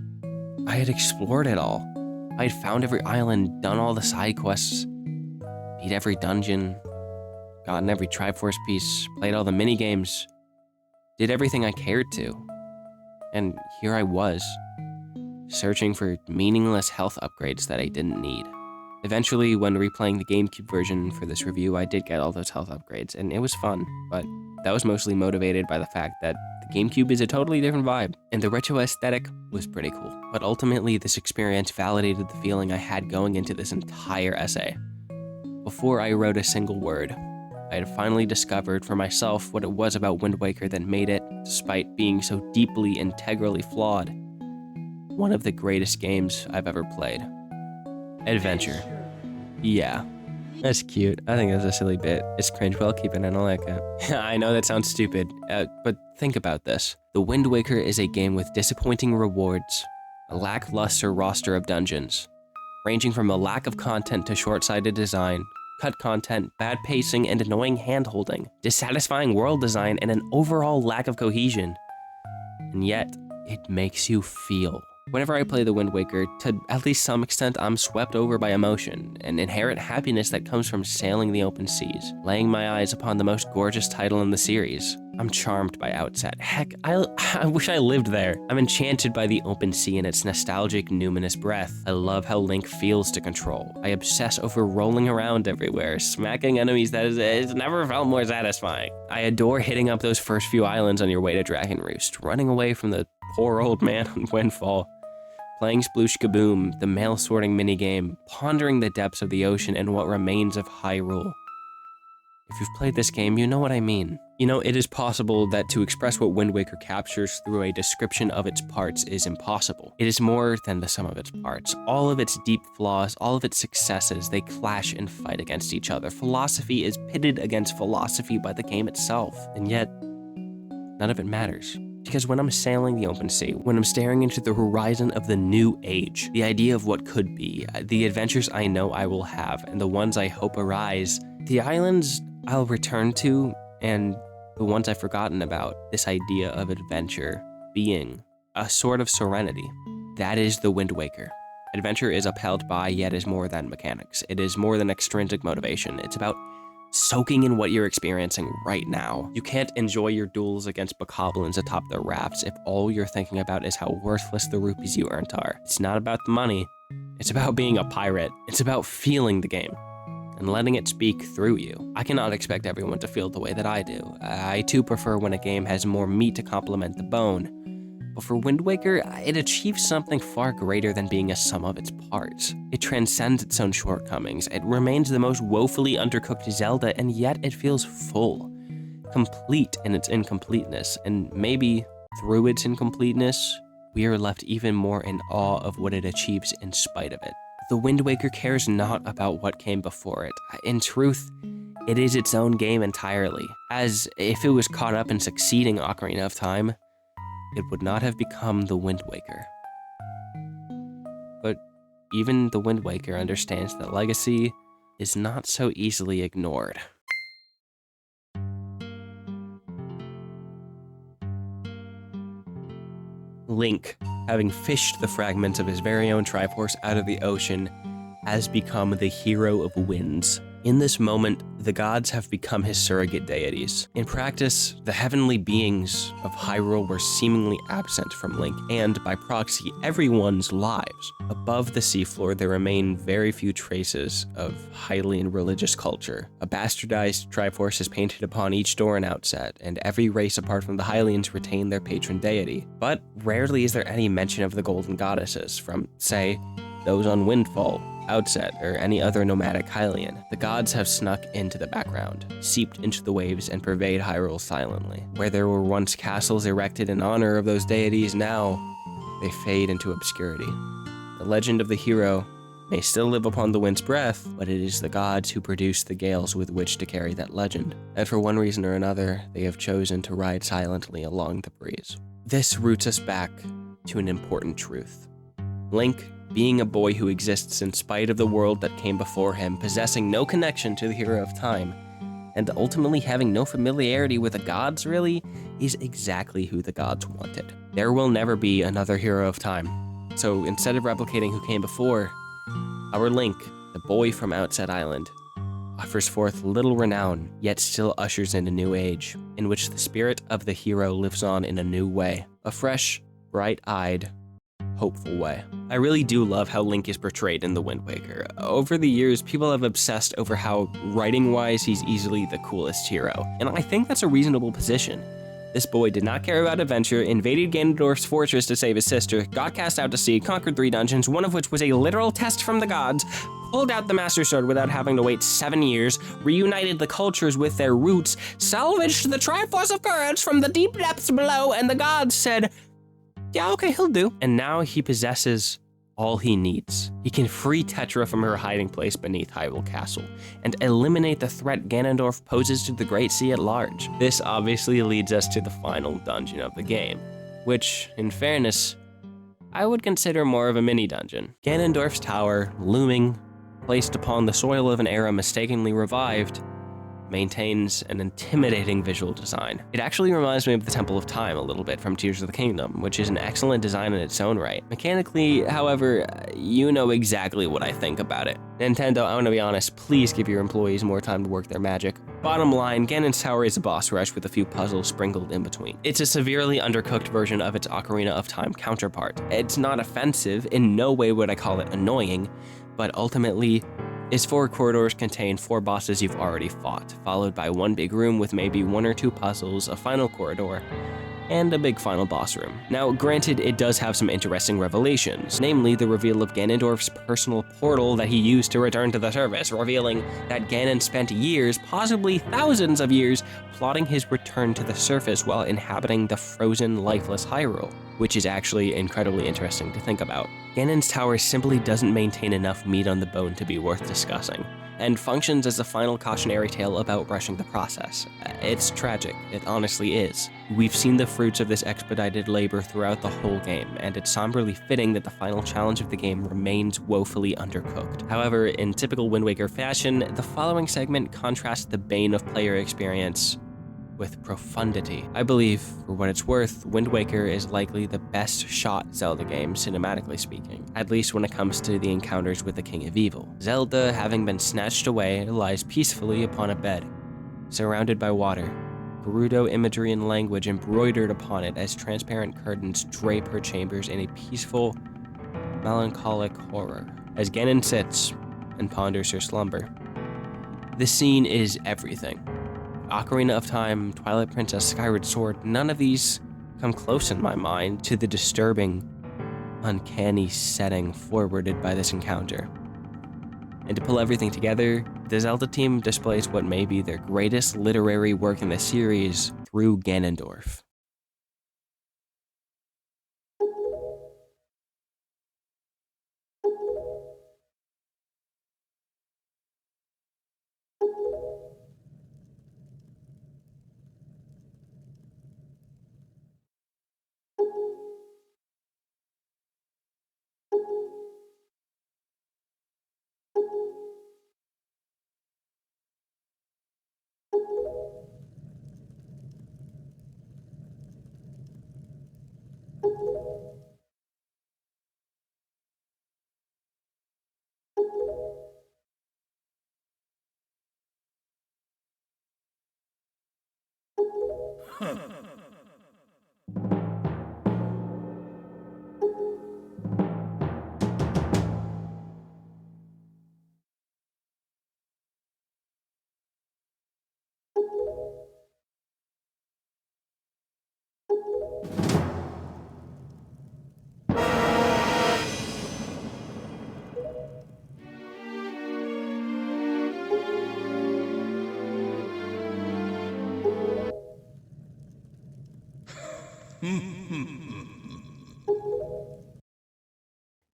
I had explored it all. I had found every island, done all the side quests, beat every dungeon, gotten every Triforce piece, played all the mini-games, did everything I cared to. And here I was, searching for meaningless health upgrades that I didn't need. Eventually, when replaying the GameCube version for this review, I did get all those health upgrades, and it was fun, but that was mostly motivated by the fact that the GameCube is a totally different vibe, and the retro aesthetic was pretty cool. But ultimately, this experience validated the feeling I had going into this entire essay. Before I wrote a single word, I had finally discovered for myself what it was about Wind Waker that made it, despite being so deeply, integrally flawed, one of the greatest games I've ever played. Adventure. Yeah. That's cute. I think that's a silly bit. It's cringe, but I'll keep it and I like it. I know that sounds stupid, but think about this. The Wind Waker is a game with disappointing rewards, a lackluster roster of dungeons, ranging from a lack of content to short-sighted design, cut content, bad pacing, and annoying hand-holding, dissatisfying world design, and an overall lack of cohesion. And yet, it makes you feel. Whenever I play the Wind Waker, to at least some extent, I'm swept over by emotion, an inherent happiness that comes from sailing the open seas, laying my eyes upon the most gorgeous title in the series. I'm charmed by Outset. Heck, I wish I lived there. I'm enchanted by the open sea and its nostalgic, numinous breath. I love how Link feels to control. I obsess over rolling around everywhere, smacking enemies that it's never felt more satisfying. I adore hitting up those first few islands on your way to Dragon Roost, running away from the poor old man on Windfall, playing Sploosh Kaboom, the mail sorting minigame, pondering the depths of the ocean and what remains of Hyrule. If you've played this game, you know what I mean. You know, it is possible that to express what Wind Waker captures through a description of its parts is impossible. It is more than the sum of its parts. All of its deep flaws, all of its successes, they clash and fight against each other. Philosophy is pitted against philosophy by the game itself. And yet, none of it matters. Because when I'm sailing the open sea, when I'm staring into the horizon of the new age, the idea of what could be, the adventures I know I will have, and the ones I hope arise, the islands I'll return to, and the ones I've forgotten about, this idea of adventure being a sort of serenity. That is the Wind Waker. Adventure is upheld by, yet is more than mechanics. It is more than extrinsic motivation. It's about soaking in what you're experiencing right now. You can't enjoy your duels against bokoblins atop their rafts if all you're thinking about is how worthless the rupees you earned are. It's not about the money, it's about being a pirate. It's about feeling the game and letting it speak through you. I cannot expect everyone to feel the way that I do. I too prefer when a game has more meat to complement the bone. But for Wind Waker, it achieves something far greater than being a sum of its parts. It transcends its own shortcomings. It remains the most woefully undercooked Zelda, and yet it feels full, complete in its incompleteness, and maybe through its incompleteness, we are left even more in awe of what it achieves in spite of it. The Wind Waker cares not about what came before it. In truth, it is its own game entirely, as if it was caught up in succeeding Ocarina of Time, it would not have become the Wind Waker. But even the Wind Waker understands that legacy is not so easily ignored. Link, having fished the fragments of his very own Triforce out of the ocean, has become the hero of winds. In this moment, the gods have become his surrogate deities. In practice, the heavenly beings of Hyrule were seemingly absent from Link, and by proxy, everyone's lives. Above the seafloor, there remain very few traces of Hylian religious culture. A bastardized Triforce is painted upon each door and outset, and every race apart from the Hylians retain their patron deity. But rarely is there any mention of the golden goddesses, from, say, those on Windfall, Outset, or any other nomadic Hylian. The gods have snuck into the background, seeped into the waves, and pervade Hyrule silently. Where there were once castles erected in honor of those deities, now they fade into obscurity. The legend of the hero may still live upon the wind's breath, but it is the gods who produce the gales with which to carry that legend. And for one reason or another, they have chosen to ride silently along the breeze. This roots us back to an important truth. Link, being a boy who exists in spite of the world that came before him, possessing no connection to the hero of time, and ultimately having no familiarity with the gods really, is exactly who the gods wanted. There will never be another hero of time. So instead of replicating who came before, our Link, the boy from Outset Island, offers forth little renown, yet still ushers in a new age, in which the spirit of the hero lives on in a new way. A fresh, bright-eyed, hopeful way. I really do love how Link is portrayed in The Wind Waker. Over the years, people have obsessed over how, writing-wise, he's easily the coolest hero, and I think that's a reasonable position. This boy did not care about adventure, invaded Ganondorf's fortress to save his sister, got cast out to sea, conquered 3 dungeons, one of which was a literal test from the gods, pulled out the Master Sword without having to wait 7 years, reunited the cultures with their roots, salvaged the Triforce of Courage from the deep depths below, and the gods said, yeah, okay, he'll do. And now he possesses all he needs. He can free Tetra from her hiding place beneath Hyrule Castle, and eliminate the threat Ganondorf poses to the Great Sea at large. This obviously leads us to the final dungeon of the game, which, in fairness, I would consider more of a mini-dungeon. Ganondorf's tower, looming, placed upon the soil of an era mistakenly revived, maintains an intimidating visual design. It actually reminds me of the Temple of Time a little bit from Tears of the Kingdom, which is an excellent design in its own right. Mechanically, however, you know exactly what I think about it. Nintendo, I want to be honest, please give your employees more time to work their magic. Bottom line, Ganon's Tower is a boss rush with a few puzzles sprinkled in between. It's a severely undercooked version of its Ocarina of Time counterpart. It's not offensive, in no way would I call it annoying, but ultimately, its 4 corridors contain 4 bosses you've already fought, followed by 1 big room with maybe 1 or 2 puzzles, a final corridor, and a big final boss room. Now, granted, it does have some interesting revelations, namely the reveal of Ganondorf's personal portal that he used to return to the surface, revealing that Ganon spent years, possibly thousands of years, plotting his return to the surface while inhabiting the frozen, lifeless Hyrule, which is actually incredibly interesting to think about. Ganon's Tower simply doesn't maintain enough meat on the bone to be worth discussing, and functions as a final cautionary tale about rushing the process. It's tragic, it honestly is. We've seen the fruits of this expedited labor throughout the whole game, and it's somberly fitting that the final challenge of the game remains woefully undercooked. However, in typical Wind Waker fashion, the following segment contrasts the bane of player experience with profundity. I believe, for what it's worth, Wind Waker is likely the best shot Zelda game, cinematically speaking, at least when it comes to the encounters with the King of Evil. Zelda, having been snatched away, lies peacefully upon a bed, surrounded by water, Gerudo imagery and language embroidered upon it as transparent curtains drape her chambers in a peaceful, melancholic horror, as Ganon sits and ponders her slumber. This scene is everything. Ocarina of Time, Twilight Princess, Skyward Sword, none of these come close in my mind to the disturbing, uncanny setting forwarded by this encounter. And to pull everything together, the Zelda team displays what may be their greatest literary work in the series through Ganondorf.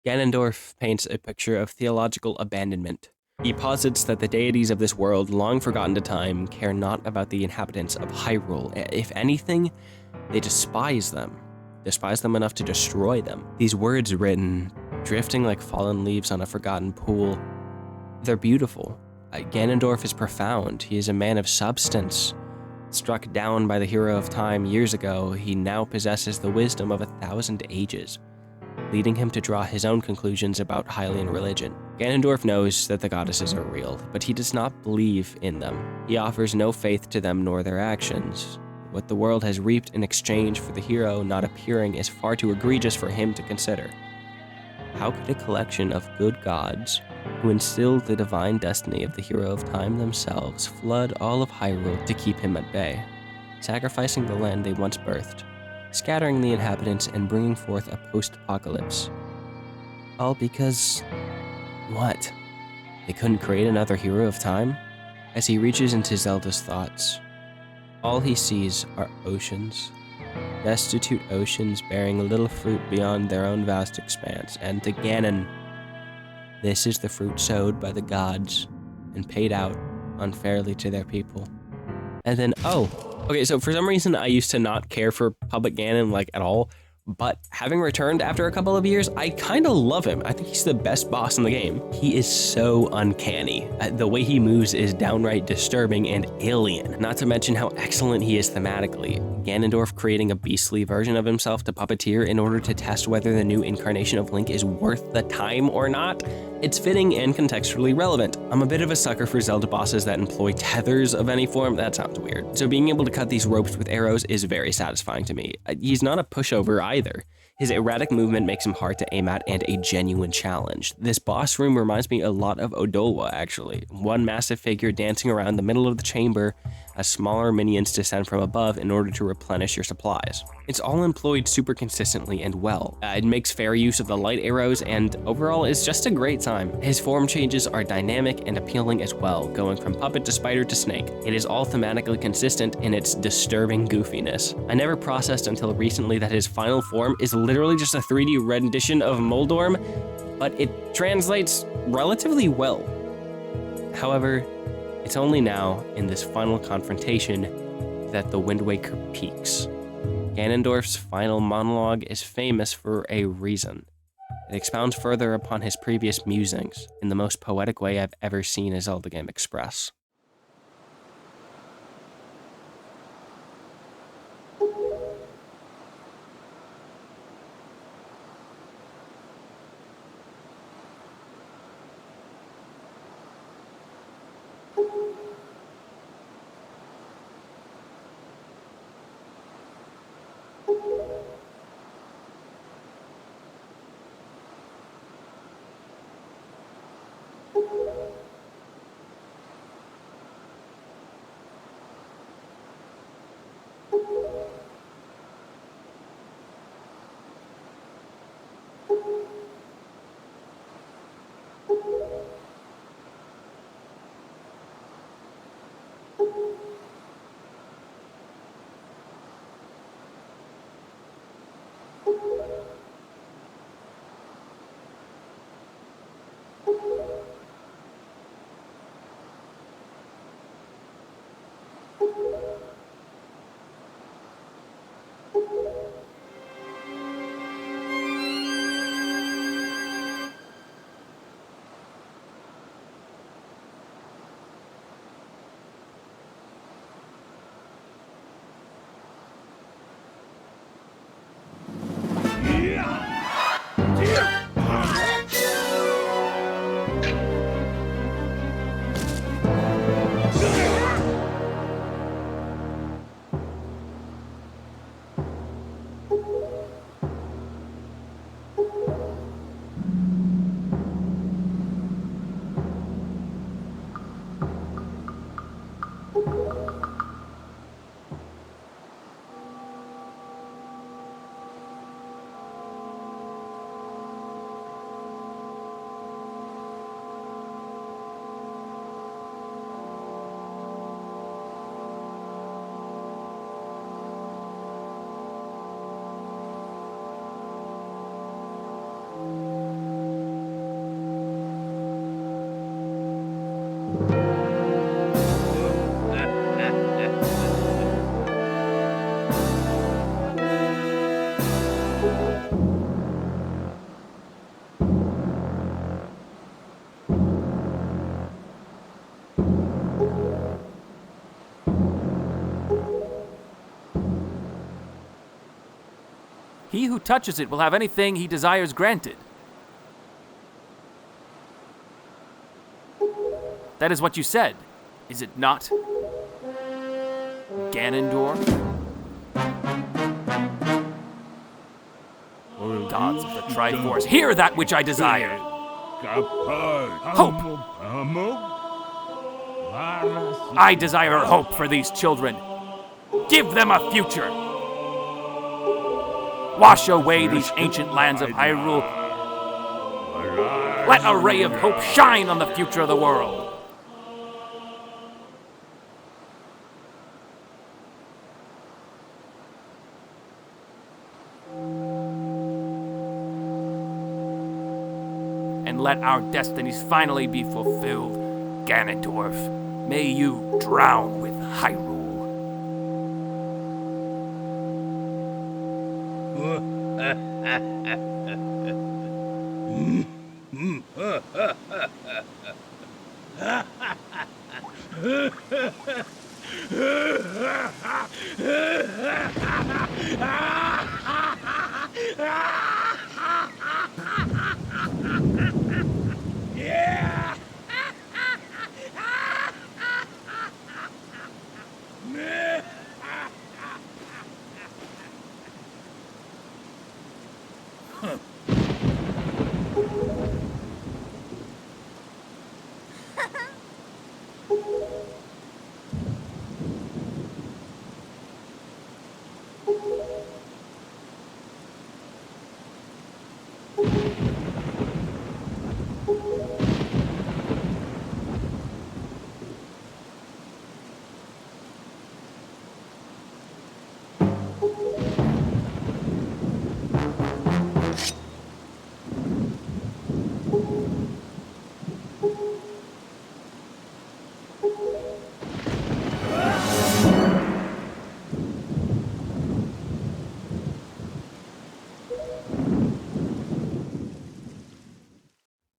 Ganondorf paints a picture of theological abandonment. He posits that the deities of this world, long forgotten to time, care not about the inhabitants of Hyrule. If anything, they despise them enough to destroy them. These words written, drifting like fallen leaves on a forgotten pool, they're beautiful. Ganondorf is profound. He is a man of substance. Struck down by the hero of time years ago, he now possesses the wisdom of 1,000 ages, leading him to draw his own conclusions about Hylian religion. Ganondorf knows that the goddesses are real, but he does not believe in them. He offers no faith to them nor their actions. What the world has reaped in exchange for the hero not appearing is far too egregious for him to consider. How could a collection of good gods, who instilled the divine destiny of the hero of time themselves, flood all of Hyrule to keep him at bay, sacrificing the land they once birthed, scattering the inhabitants and bringing forth a post-apocalypse? All because... what? They couldn't create another hero of time? As he reaches into Zelda's thoughts, all he sees are oceans. Destitute oceans bearing little fruit beyond their own vast expanse, and to Ganon, this is the fruit sowed by the gods and paid out unfairly to their people. And then, okay, so for some reason I used to not care for Public Ganon, like, at all, but having returned after a couple of years, I kind of love him. I think he's the best boss in the game. He is so uncanny. The way he moves is downright disturbing and alien, not to mention how excellent he is thematically. Ganondorf creating a beastly version of himself to puppeteer in order to test whether the new incarnation of Link is worth the time or not. It's fitting and contextually relevant. I'm a bit of a sucker for Zelda bosses that employ tethers of any form. That sounds weird. So being able to cut these ropes with arrows is very satisfying to me. He's not a pushover either. His erratic movement makes him hard to aim at and a genuine challenge. This boss room reminds me a lot of Odolwa, actually. One massive figure dancing around the middle of the chamber as smaller minions descend from above in order to replenish your supplies. It's all employed super consistently and well. It makes fair use of the light arrows, and overall is just a great time. His form changes are dynamic and appealing as well, going from puppet to spider to snake. It is all thematically consistent in its disturbing goofiness. I never processed until recently that his final form is literally just a 3D rendition of Moldorm, but it translates relatively well. However, it's only now, in this final confrontation, that the Wind Waker peaks. Ganondorf's final monologue is famous for a reason. It expounds further upon his previous musings in the most poetic way I've ever seen a Zelda game express. He who touches it will have anything he desires granted. That is what you said, is it not? Ganondorf? Gods of the Triforce, hear that which I desire! Hope! I desire hope for these children. Give them a future! Wash away these ancient lands of Hyrule. Let a ray of hope shine on the future of the world. And let our destinies finally be fulfilled. Ganondorf, may you drown with Hyrule.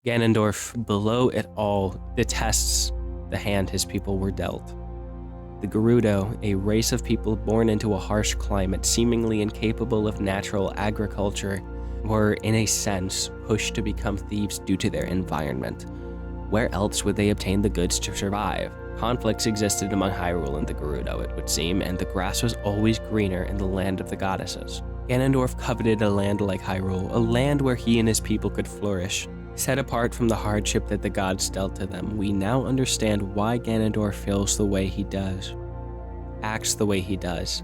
Ganondorf, below it all, detests the hand his people were dealt. The Gerudo, a race of people born into a harsh climate, seemingly incapable of natural agriculture, were, in a sense, pushed to become thieves due to their environment. Where else would they obtain the goods to survive? Conflicts existed among Hyrule and the Gerudo, it would seem, and the grass was always greener in the land of the goddesses. Ganondorf coveted a land like Hyrule, a land where he and his people could flourish. Set apart from the hardship that the gods dealt to them, we now understand why Ganondorf feels the way he does, acts the way he does.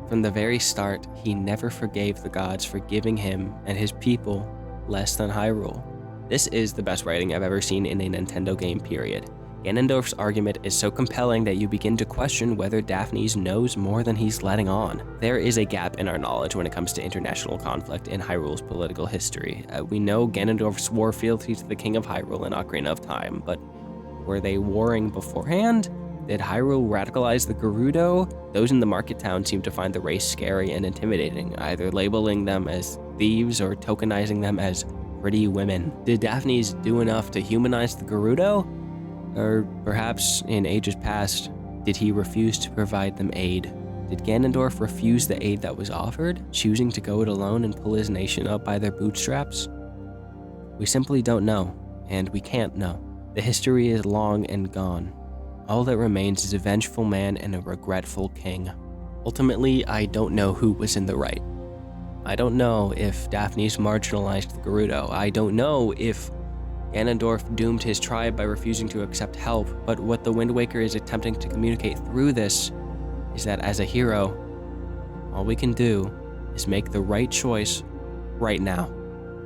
From the very start, he never forgave the gods for giving him and his people less than Hyrule. This is the best writing I've ever seen in a Nintendo game, period. Ganondorf's argument is so compelling that you begin to question whether Daphnes knows more than he's letting on. There is a gap in our knowledge when it comes to international conflict in Hyrule's political history. We know Ganondorf swore fealty to the King of Hyrule in Ocarina of Time, but were they warring beforehand? Did Hyrule radicalize the Gerudo? Those in the market town seem to find the race scary and intimidating, either labeling them as thieves or tokenizing them as pretty women. Did Daphnes do enough to humanize the Gerudo? Or perhaps, in ages past, did he refuse to provide them aid? Did Ganondorf refuse the aid that was offered, choosing to go it alone and pull his nation up by their bootstraps? We simply don't know, and we can't know. The history is long and gone. All that remains is a vengeful man and a regretful king. Ultimately, I don't know who was in the right. I don't know if Daphnes marginalized the Gerudo. I don't know if Ganondorf doomed his tribe by refusing to accept help, but what the Wind Waker is attempting to communicate through this is that as a hero, all we can do is make the right choice right now.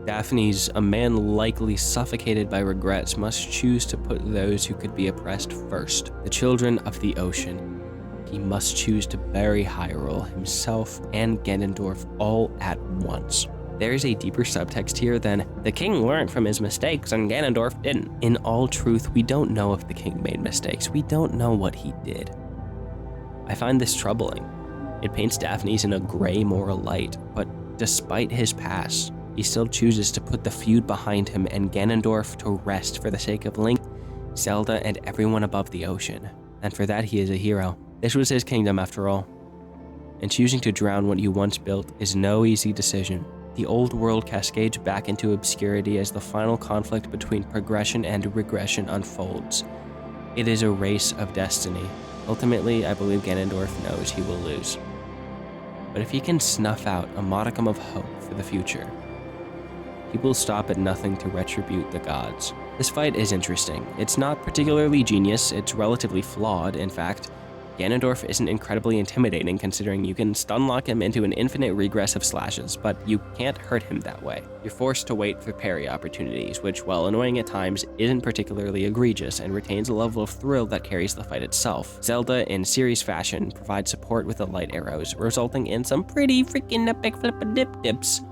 Daphnes, a man likely suffocated by regrets, must choose to put those who could be oppressed first, the children of the ocean. He must choose to bury Hyrule, himself, and Ganondorf all at once. There is a deeper subtext here than, the king learned from his mistakes and Ganondorf didn't. In all truth, we don't know if the king made mistakes. We don't know what he did. I find this troubling. It paints Daphnes in a gray moral light, but despite his past, he still chooses to put the feud behind him and Ganondorf to rest for the sake of Link, Zelda, and everyone above the ocean. And for that, he is a hero. This was his kingdom after all. And choosing to drown what you once built is no easy decision. The old world cascades back into obscurity as the final conflict between progression and regression unfolds. It is a race of destiny. Ultimately, I believe Ganondorf knows he will lose. But if he can snuff out a modicum of hope for the future, he will stop at nothing to retribute the gods. This fight is interesting. It's not particularly genius, it's relatively flawed. In fact, Ganondorf isn't incredibly intimidating considering you can stunlock him into an infinite regress of slashes, but you can't hurt him that way. You're forced to wait for parry opportunities, which, while annoying at times, isn't particularly egregious and retains a level of thrill that carries the fight itself. Zelda, in series fashion, provides support with the light arrows, resulting in some pretty freaking epic flip-a-dip-dips,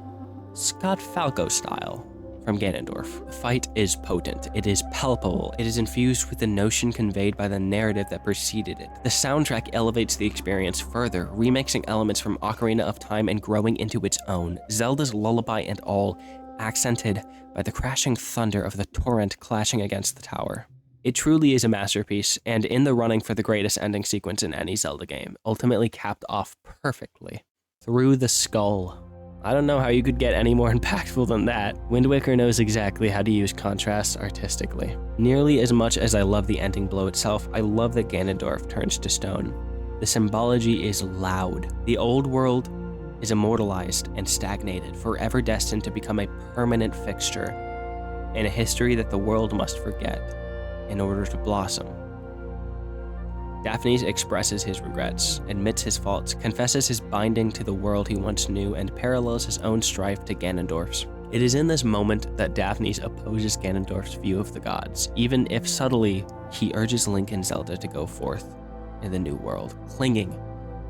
Scott Falco style, from Ganondorf. The fight is potent, it is palpable, it is infused with the notion conveyed by the narrative that preceded it. The soundtrack elevates the experience further, remixing elements from Ocarina of Time and growing into its own, Zelda's lullaby and all, accented by the crashing thunder of the torrent clashing against the tower. It truly is a masterpiece, and in the running for the greatest ending sequence in any Zelda game, ultimately capped off perfectly. Through the skull. I don't know how you could get any more impactful than that. Wind Waker knows exactly how to use contrast artistically. Nearly as much as I love the ending blow itself, I love that Ganondorf turns to stone. The symbology is loud. The old world is immortalized and stagnated, forever destined to become a permanent fixture in a history that the world must forget in order to blossom. Daphnes expresses his regrets, admits his faults, confesses his binding to the world he once knew, and parallels his own strife to Ganondorf's. It is in this moment that Daphnes opposes Ganondorf's view of the gods, even if subtly he urges Link and Zelda to go forth in the new world, clinging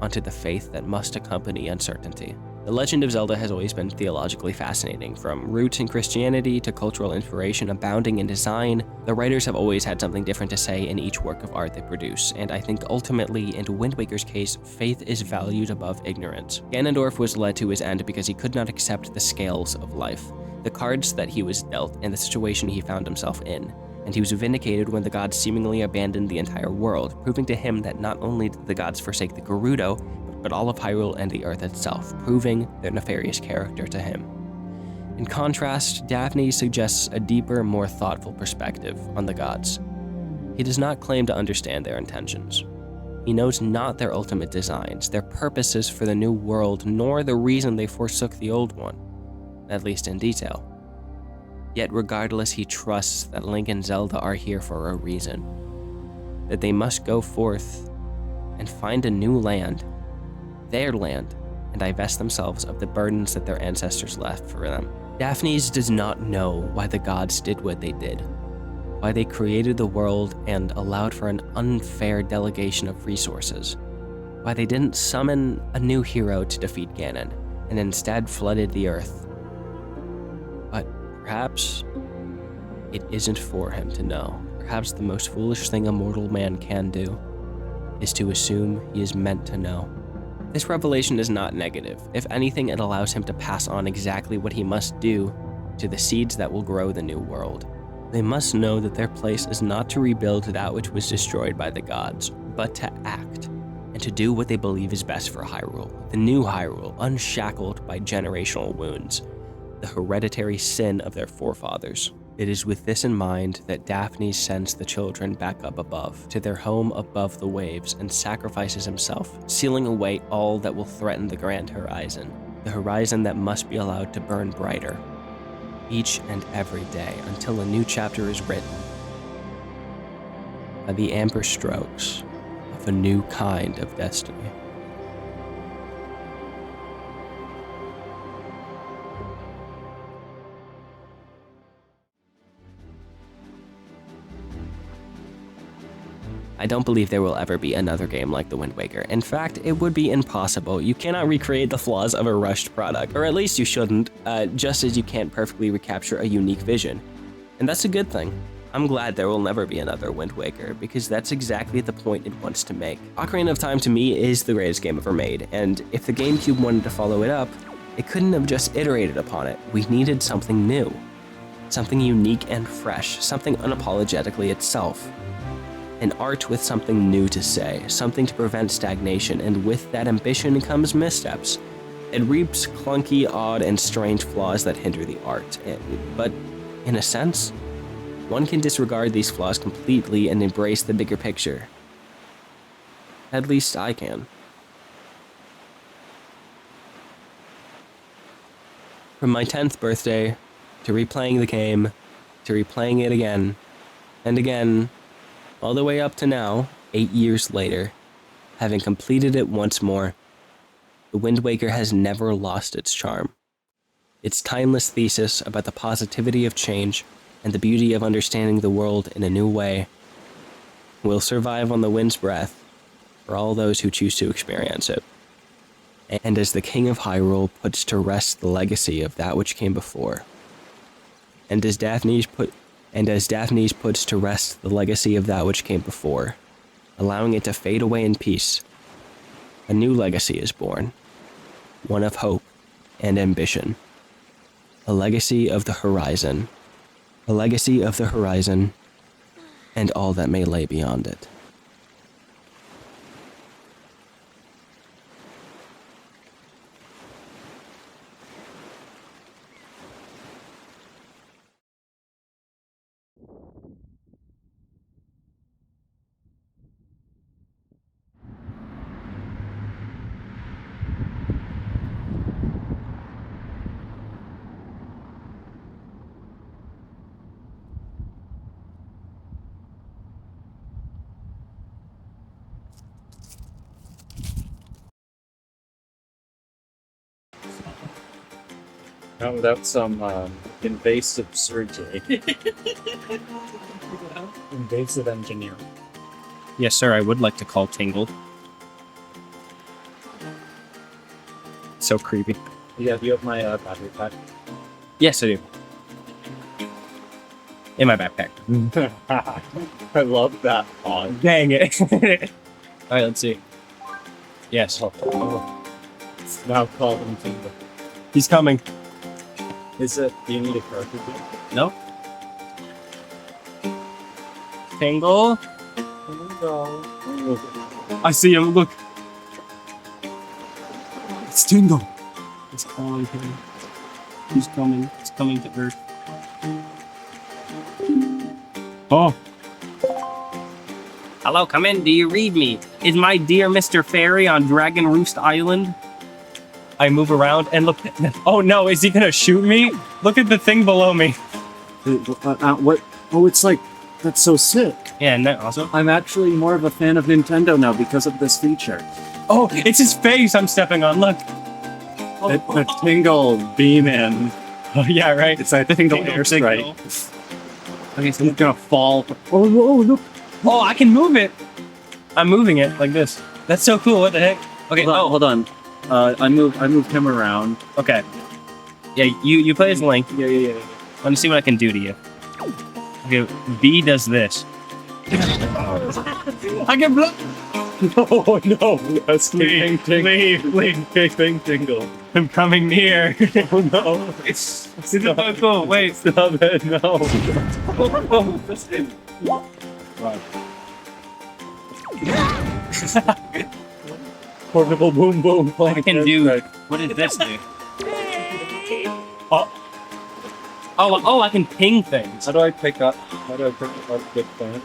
onto the faith that must accompany uncertainty. The Legend of Zelda has always been theologically fascinating, from roots in Christianity to cultural inspiration abounding in design. The writers have always had something different to say in each work of art they produce, and I think ultimately, in Wind Waker's case, faith is valued above ignorance. Ganondorf was led to his end because he could not accept the scales of life, the cards that he was dealt, and the situation he found himself in. And he was vindicated when the gods seemingly abandoned the entire world, proving to him that not only did the gods forsake the Gerudo, but all of Hyrule and the Earth itself, proving their nefarious character to him. In contrast, Daphne suggests a deeper, more thoughtful perspective on the gods. He does not claim to understand their intentions. He knows not their ultimate designs, their purposes for the new world, nor the reason they forsook the old one, at least in detail. Yet regardless, he trusts that Link and Zelda are here for a reason, that they must go forth and find a new land, their land, and divest themselves of the burdens that their ancestors left for them. Daphnes does not know why the gods did what they did, why they created the world and allowed for an unfair delegation of resources, why they didn't summon a new hero to defeat Ganon, and instead flooded the earth. But perhaps it isn't for him to know. Perhaps the most foolish thing a mortal man can do is to assume he is meant to know. This revelation is not negative. If anything, it allows him to pass on exactly what he must do to the seeds that will grow the new world. They must know that their place is not to rebuild that which was destroyed by the gods, but to act, and to do what they believe is best for Hyrule, the new Hyrule, unshackled by generational wounds, the hereditary sin of their forefathers. It is with this in mind that Daphne sends the children back up above, to their home above the waves, and sacrifices himself, sealing away all that will threaten the grand horizon, the horizon that must be allowed to burn brighter, each and every day, until a new chapter is written, by the amber strokes of a new kind of destiny. I don't believe there will ever be another game like The Wind Waker. In fact, it would be impossible. You cannot recreate the flaws of a rushed product, or at least you shouldn't, just as you can't perfectly recapture a unique vision. And that's a good thing. I'm glad there will never be another Wind Waker, because that's exactly the point it wants to make. Ocarina of Time to me is the greatest game ever made, and if the GameCube wanted to follow it up, it couldn't have just iterated upon it. We needed something new. Something unique and fresh, something unapologetically itself. An art with something new to say, something to prevent stagnation, and with that ambition comes missteps. It reaps clunky, odd, and strange flaws that hinder the art. But, in a sense, one can disregard these flaws completely and embrace the bigger picture. At least I can. From my 10th birthday, to replaying the game, to replaying it again, and again, all the way up to now, 8 years later, having completed it once more, The Wind Waker has never lost its charm. Its timeless thesis about the positivity of change and the beauty of understanding the world in a new way will survive on the wind's breath for all those who choose to experience it. And as the King of Hyrule puts to rest the legacy of that which came before, and as Daphne's puts to rest the legacy of that which came before, allowing it to fade away in peace, a new legacy is born, one of hope and ambition, a legacy of the horizon, and all that may lay beyond it. Not without some invasive surgery. Invasive engineering. Yes, sir, I would like to call Tingle. So creepy. Yeah, do you have my battery pack? Yes, I do. In my backpack. I love that pause. Dang it. Alright, let's see. Yes. It's now called him Tingle. He's coming. Is it? Do you need a cartridge? No? Tingle? Oh, I see him, look. It's Tingle. It's calling him. He's coming. It's coming to Earth. Oh. Hello, come in. Do you read me? is my dear Mr. Fairy on Dragon Roost Island. I move around and look. Oh no, is he gonna shoot me? Look at the thing below me. What? Oh, it's like that's so sick. Yeah, and that also. I'm actually more of a fan of Nintendo now because of this feature. Oh, it's his face I'm stepping on. Look. The Tingle Beam-In. Oh yeah, right. It's a Tingle Tingle Airstrike. Okay, so It's gonna fall. Oh, look. oh, I can move it. I'm moving it like this. That's so cool. What the heck? Okay. Hold on. I moved him around. Okay. Yeah, you play as Link. Yeah. Let me see what I can do to you. Okay, B does this. I can block. No, that's Leave. King Tingle. I'm coming near. Oh no. This is so cool. Wait. Stop it, no. Portable boom boom. I can do. What does this do? Oh, I can ping things. How do I pick up good plant?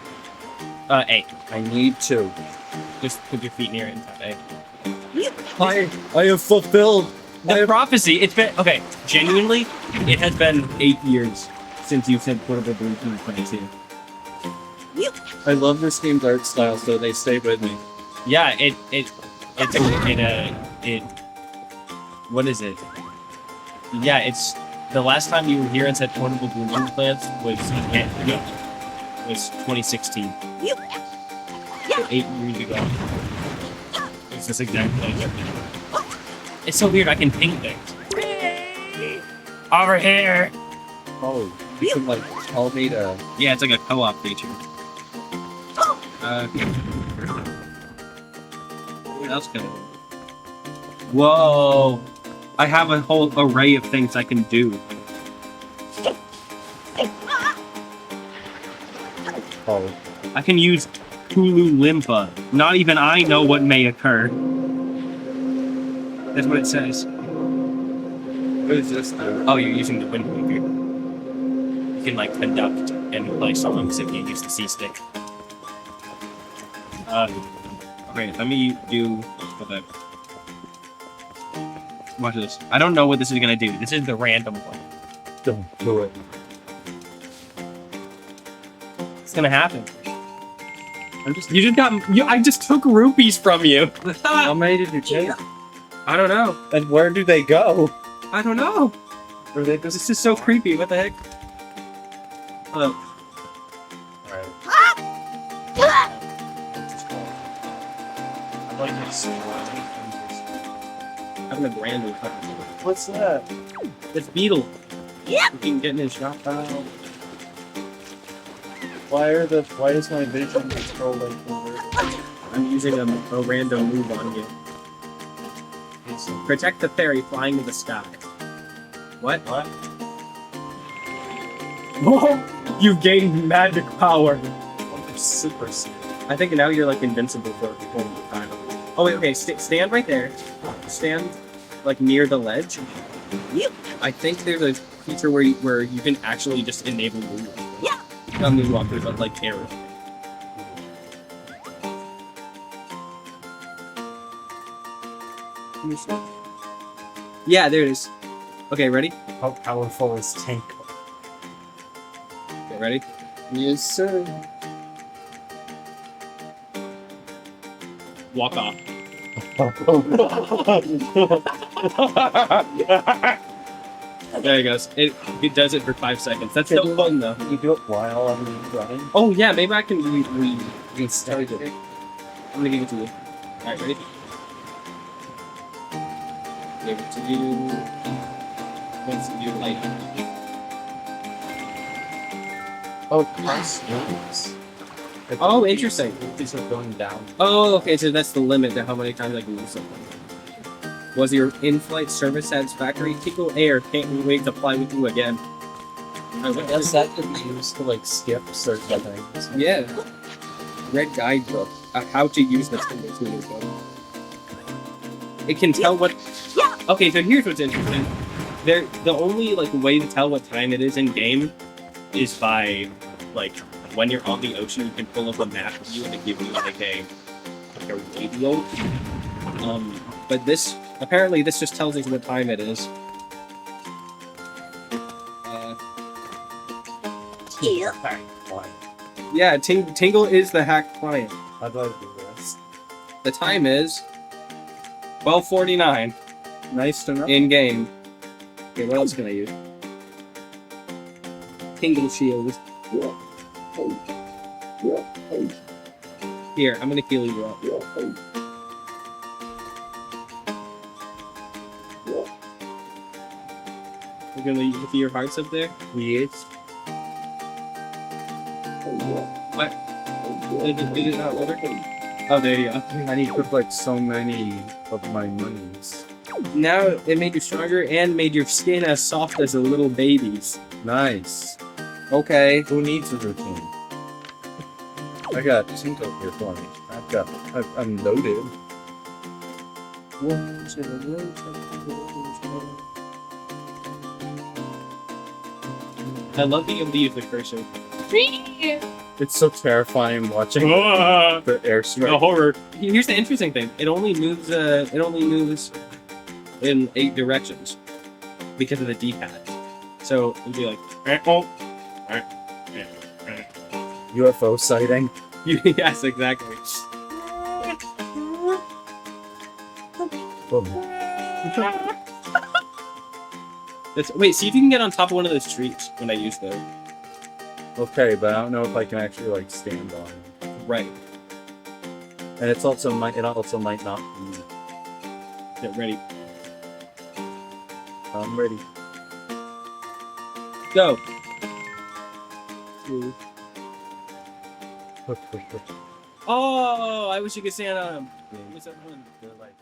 A. I need to. Just put your feet near it and tap A. I have fulfilled. The prophecy. It's been okay. Genuinely, it has been 8 years since you said portable boom boom plays here. I love this game's art style, so they stay with me. Yeah, what is it? Yeah, it's the last time you were here and said portable boom boom plants was 2016. So 8 years ago. It's this exact place. It's so weird. I can ping things. Over here. Oh, you can like tell me to. Yeah, it's like a co-op feature. What else can I do? Whoa! I have a whole array of things I can do. Oh. I can use Hulu Limpa. Not even I know what may occur. That's what it says. What is this? Oh, you're using the Wind Waker. You can like conduct and play songs if you use the C stick. Okay, let me do. Okay. Watch this. I don't know what this is gonna do. This is the random one. Don't do it. It's gonna happen. I just took rupees from you. How many did you take? I don't know. And where do they go? I don't know. Where they go? This is so creepy. What the heck? Oh. Having a brand new cut. What's that? It's Beetle. Yeah. You can get in his shop pile. Why is my vision scrolling forward? I'm using a random move on you. Protect the fairy flying in the sky. What? What? Whoa! You've gained magic power. It's super sick. I think now you're like invincible for a whole time. Oh wait, okay, stand right there. Stand like near the ledge. I think there's a feature where you can actually just enable moonwalk. Yeah. Not moonwalker, but like arrow. Yeah, there it is. Okay, ready? How powerful is Tank? Okay, ready? Yes, sir. Walk off. There he goes. It does it for 5 seconds. That's still fun though. You do it while I'm running. Oh yeah, maybe I can restart it. I'm gonna give it to you. Alright, ready? Give it to you. Once you later. Oh, cross moves. Oh, interesting. These are going down. Oh, okay, so that's the limit to how many times I can use something. Was your in-flight service satisfactory? Tickle Air can't wait to fly with you again. I guess that could be used to like skip certain things. Yeah. Red guidebook. How to use the Tingle Tuner book. It can tell what. Okay, so here's what's interesting. The only like way to tell what time it is in game is by like when you're on the ocean, you can pull up a map view and it gives you like like a radio. But this apparently this just tells us what time it is. Yeah, Tingle is the hacked client. I'd love to do this. The time is 12:49 Nice to know. in game. Okay, what else can I use? Tingle shield. Here, I'm gonna heal you up. We're gonna use your hearts up there. Yes. What? Did it not work? Oh, there you go. I need to put like so many of my monies. Now it made you stronger and made your skin as soft as a little baby's. Nice. Okay. Who needs a routine? I got Tinko here for me. I'm loaded. I love being able to use the cursor. It's so terrifying watching the airstrike. horror. Here's the interesting thing. It only moves. In 8 directions because of the D-pad. So it'd be like. UFO sighting. Yes, exactly. Boom. Wait, see if you can get on top of one of those trees when I use those. Okay, but I don't know if I can actually like stand on it. Right. And it also might not be. Get ready. I'm ready. Go. Oh, I wish you could stand on him. What's that one? They're like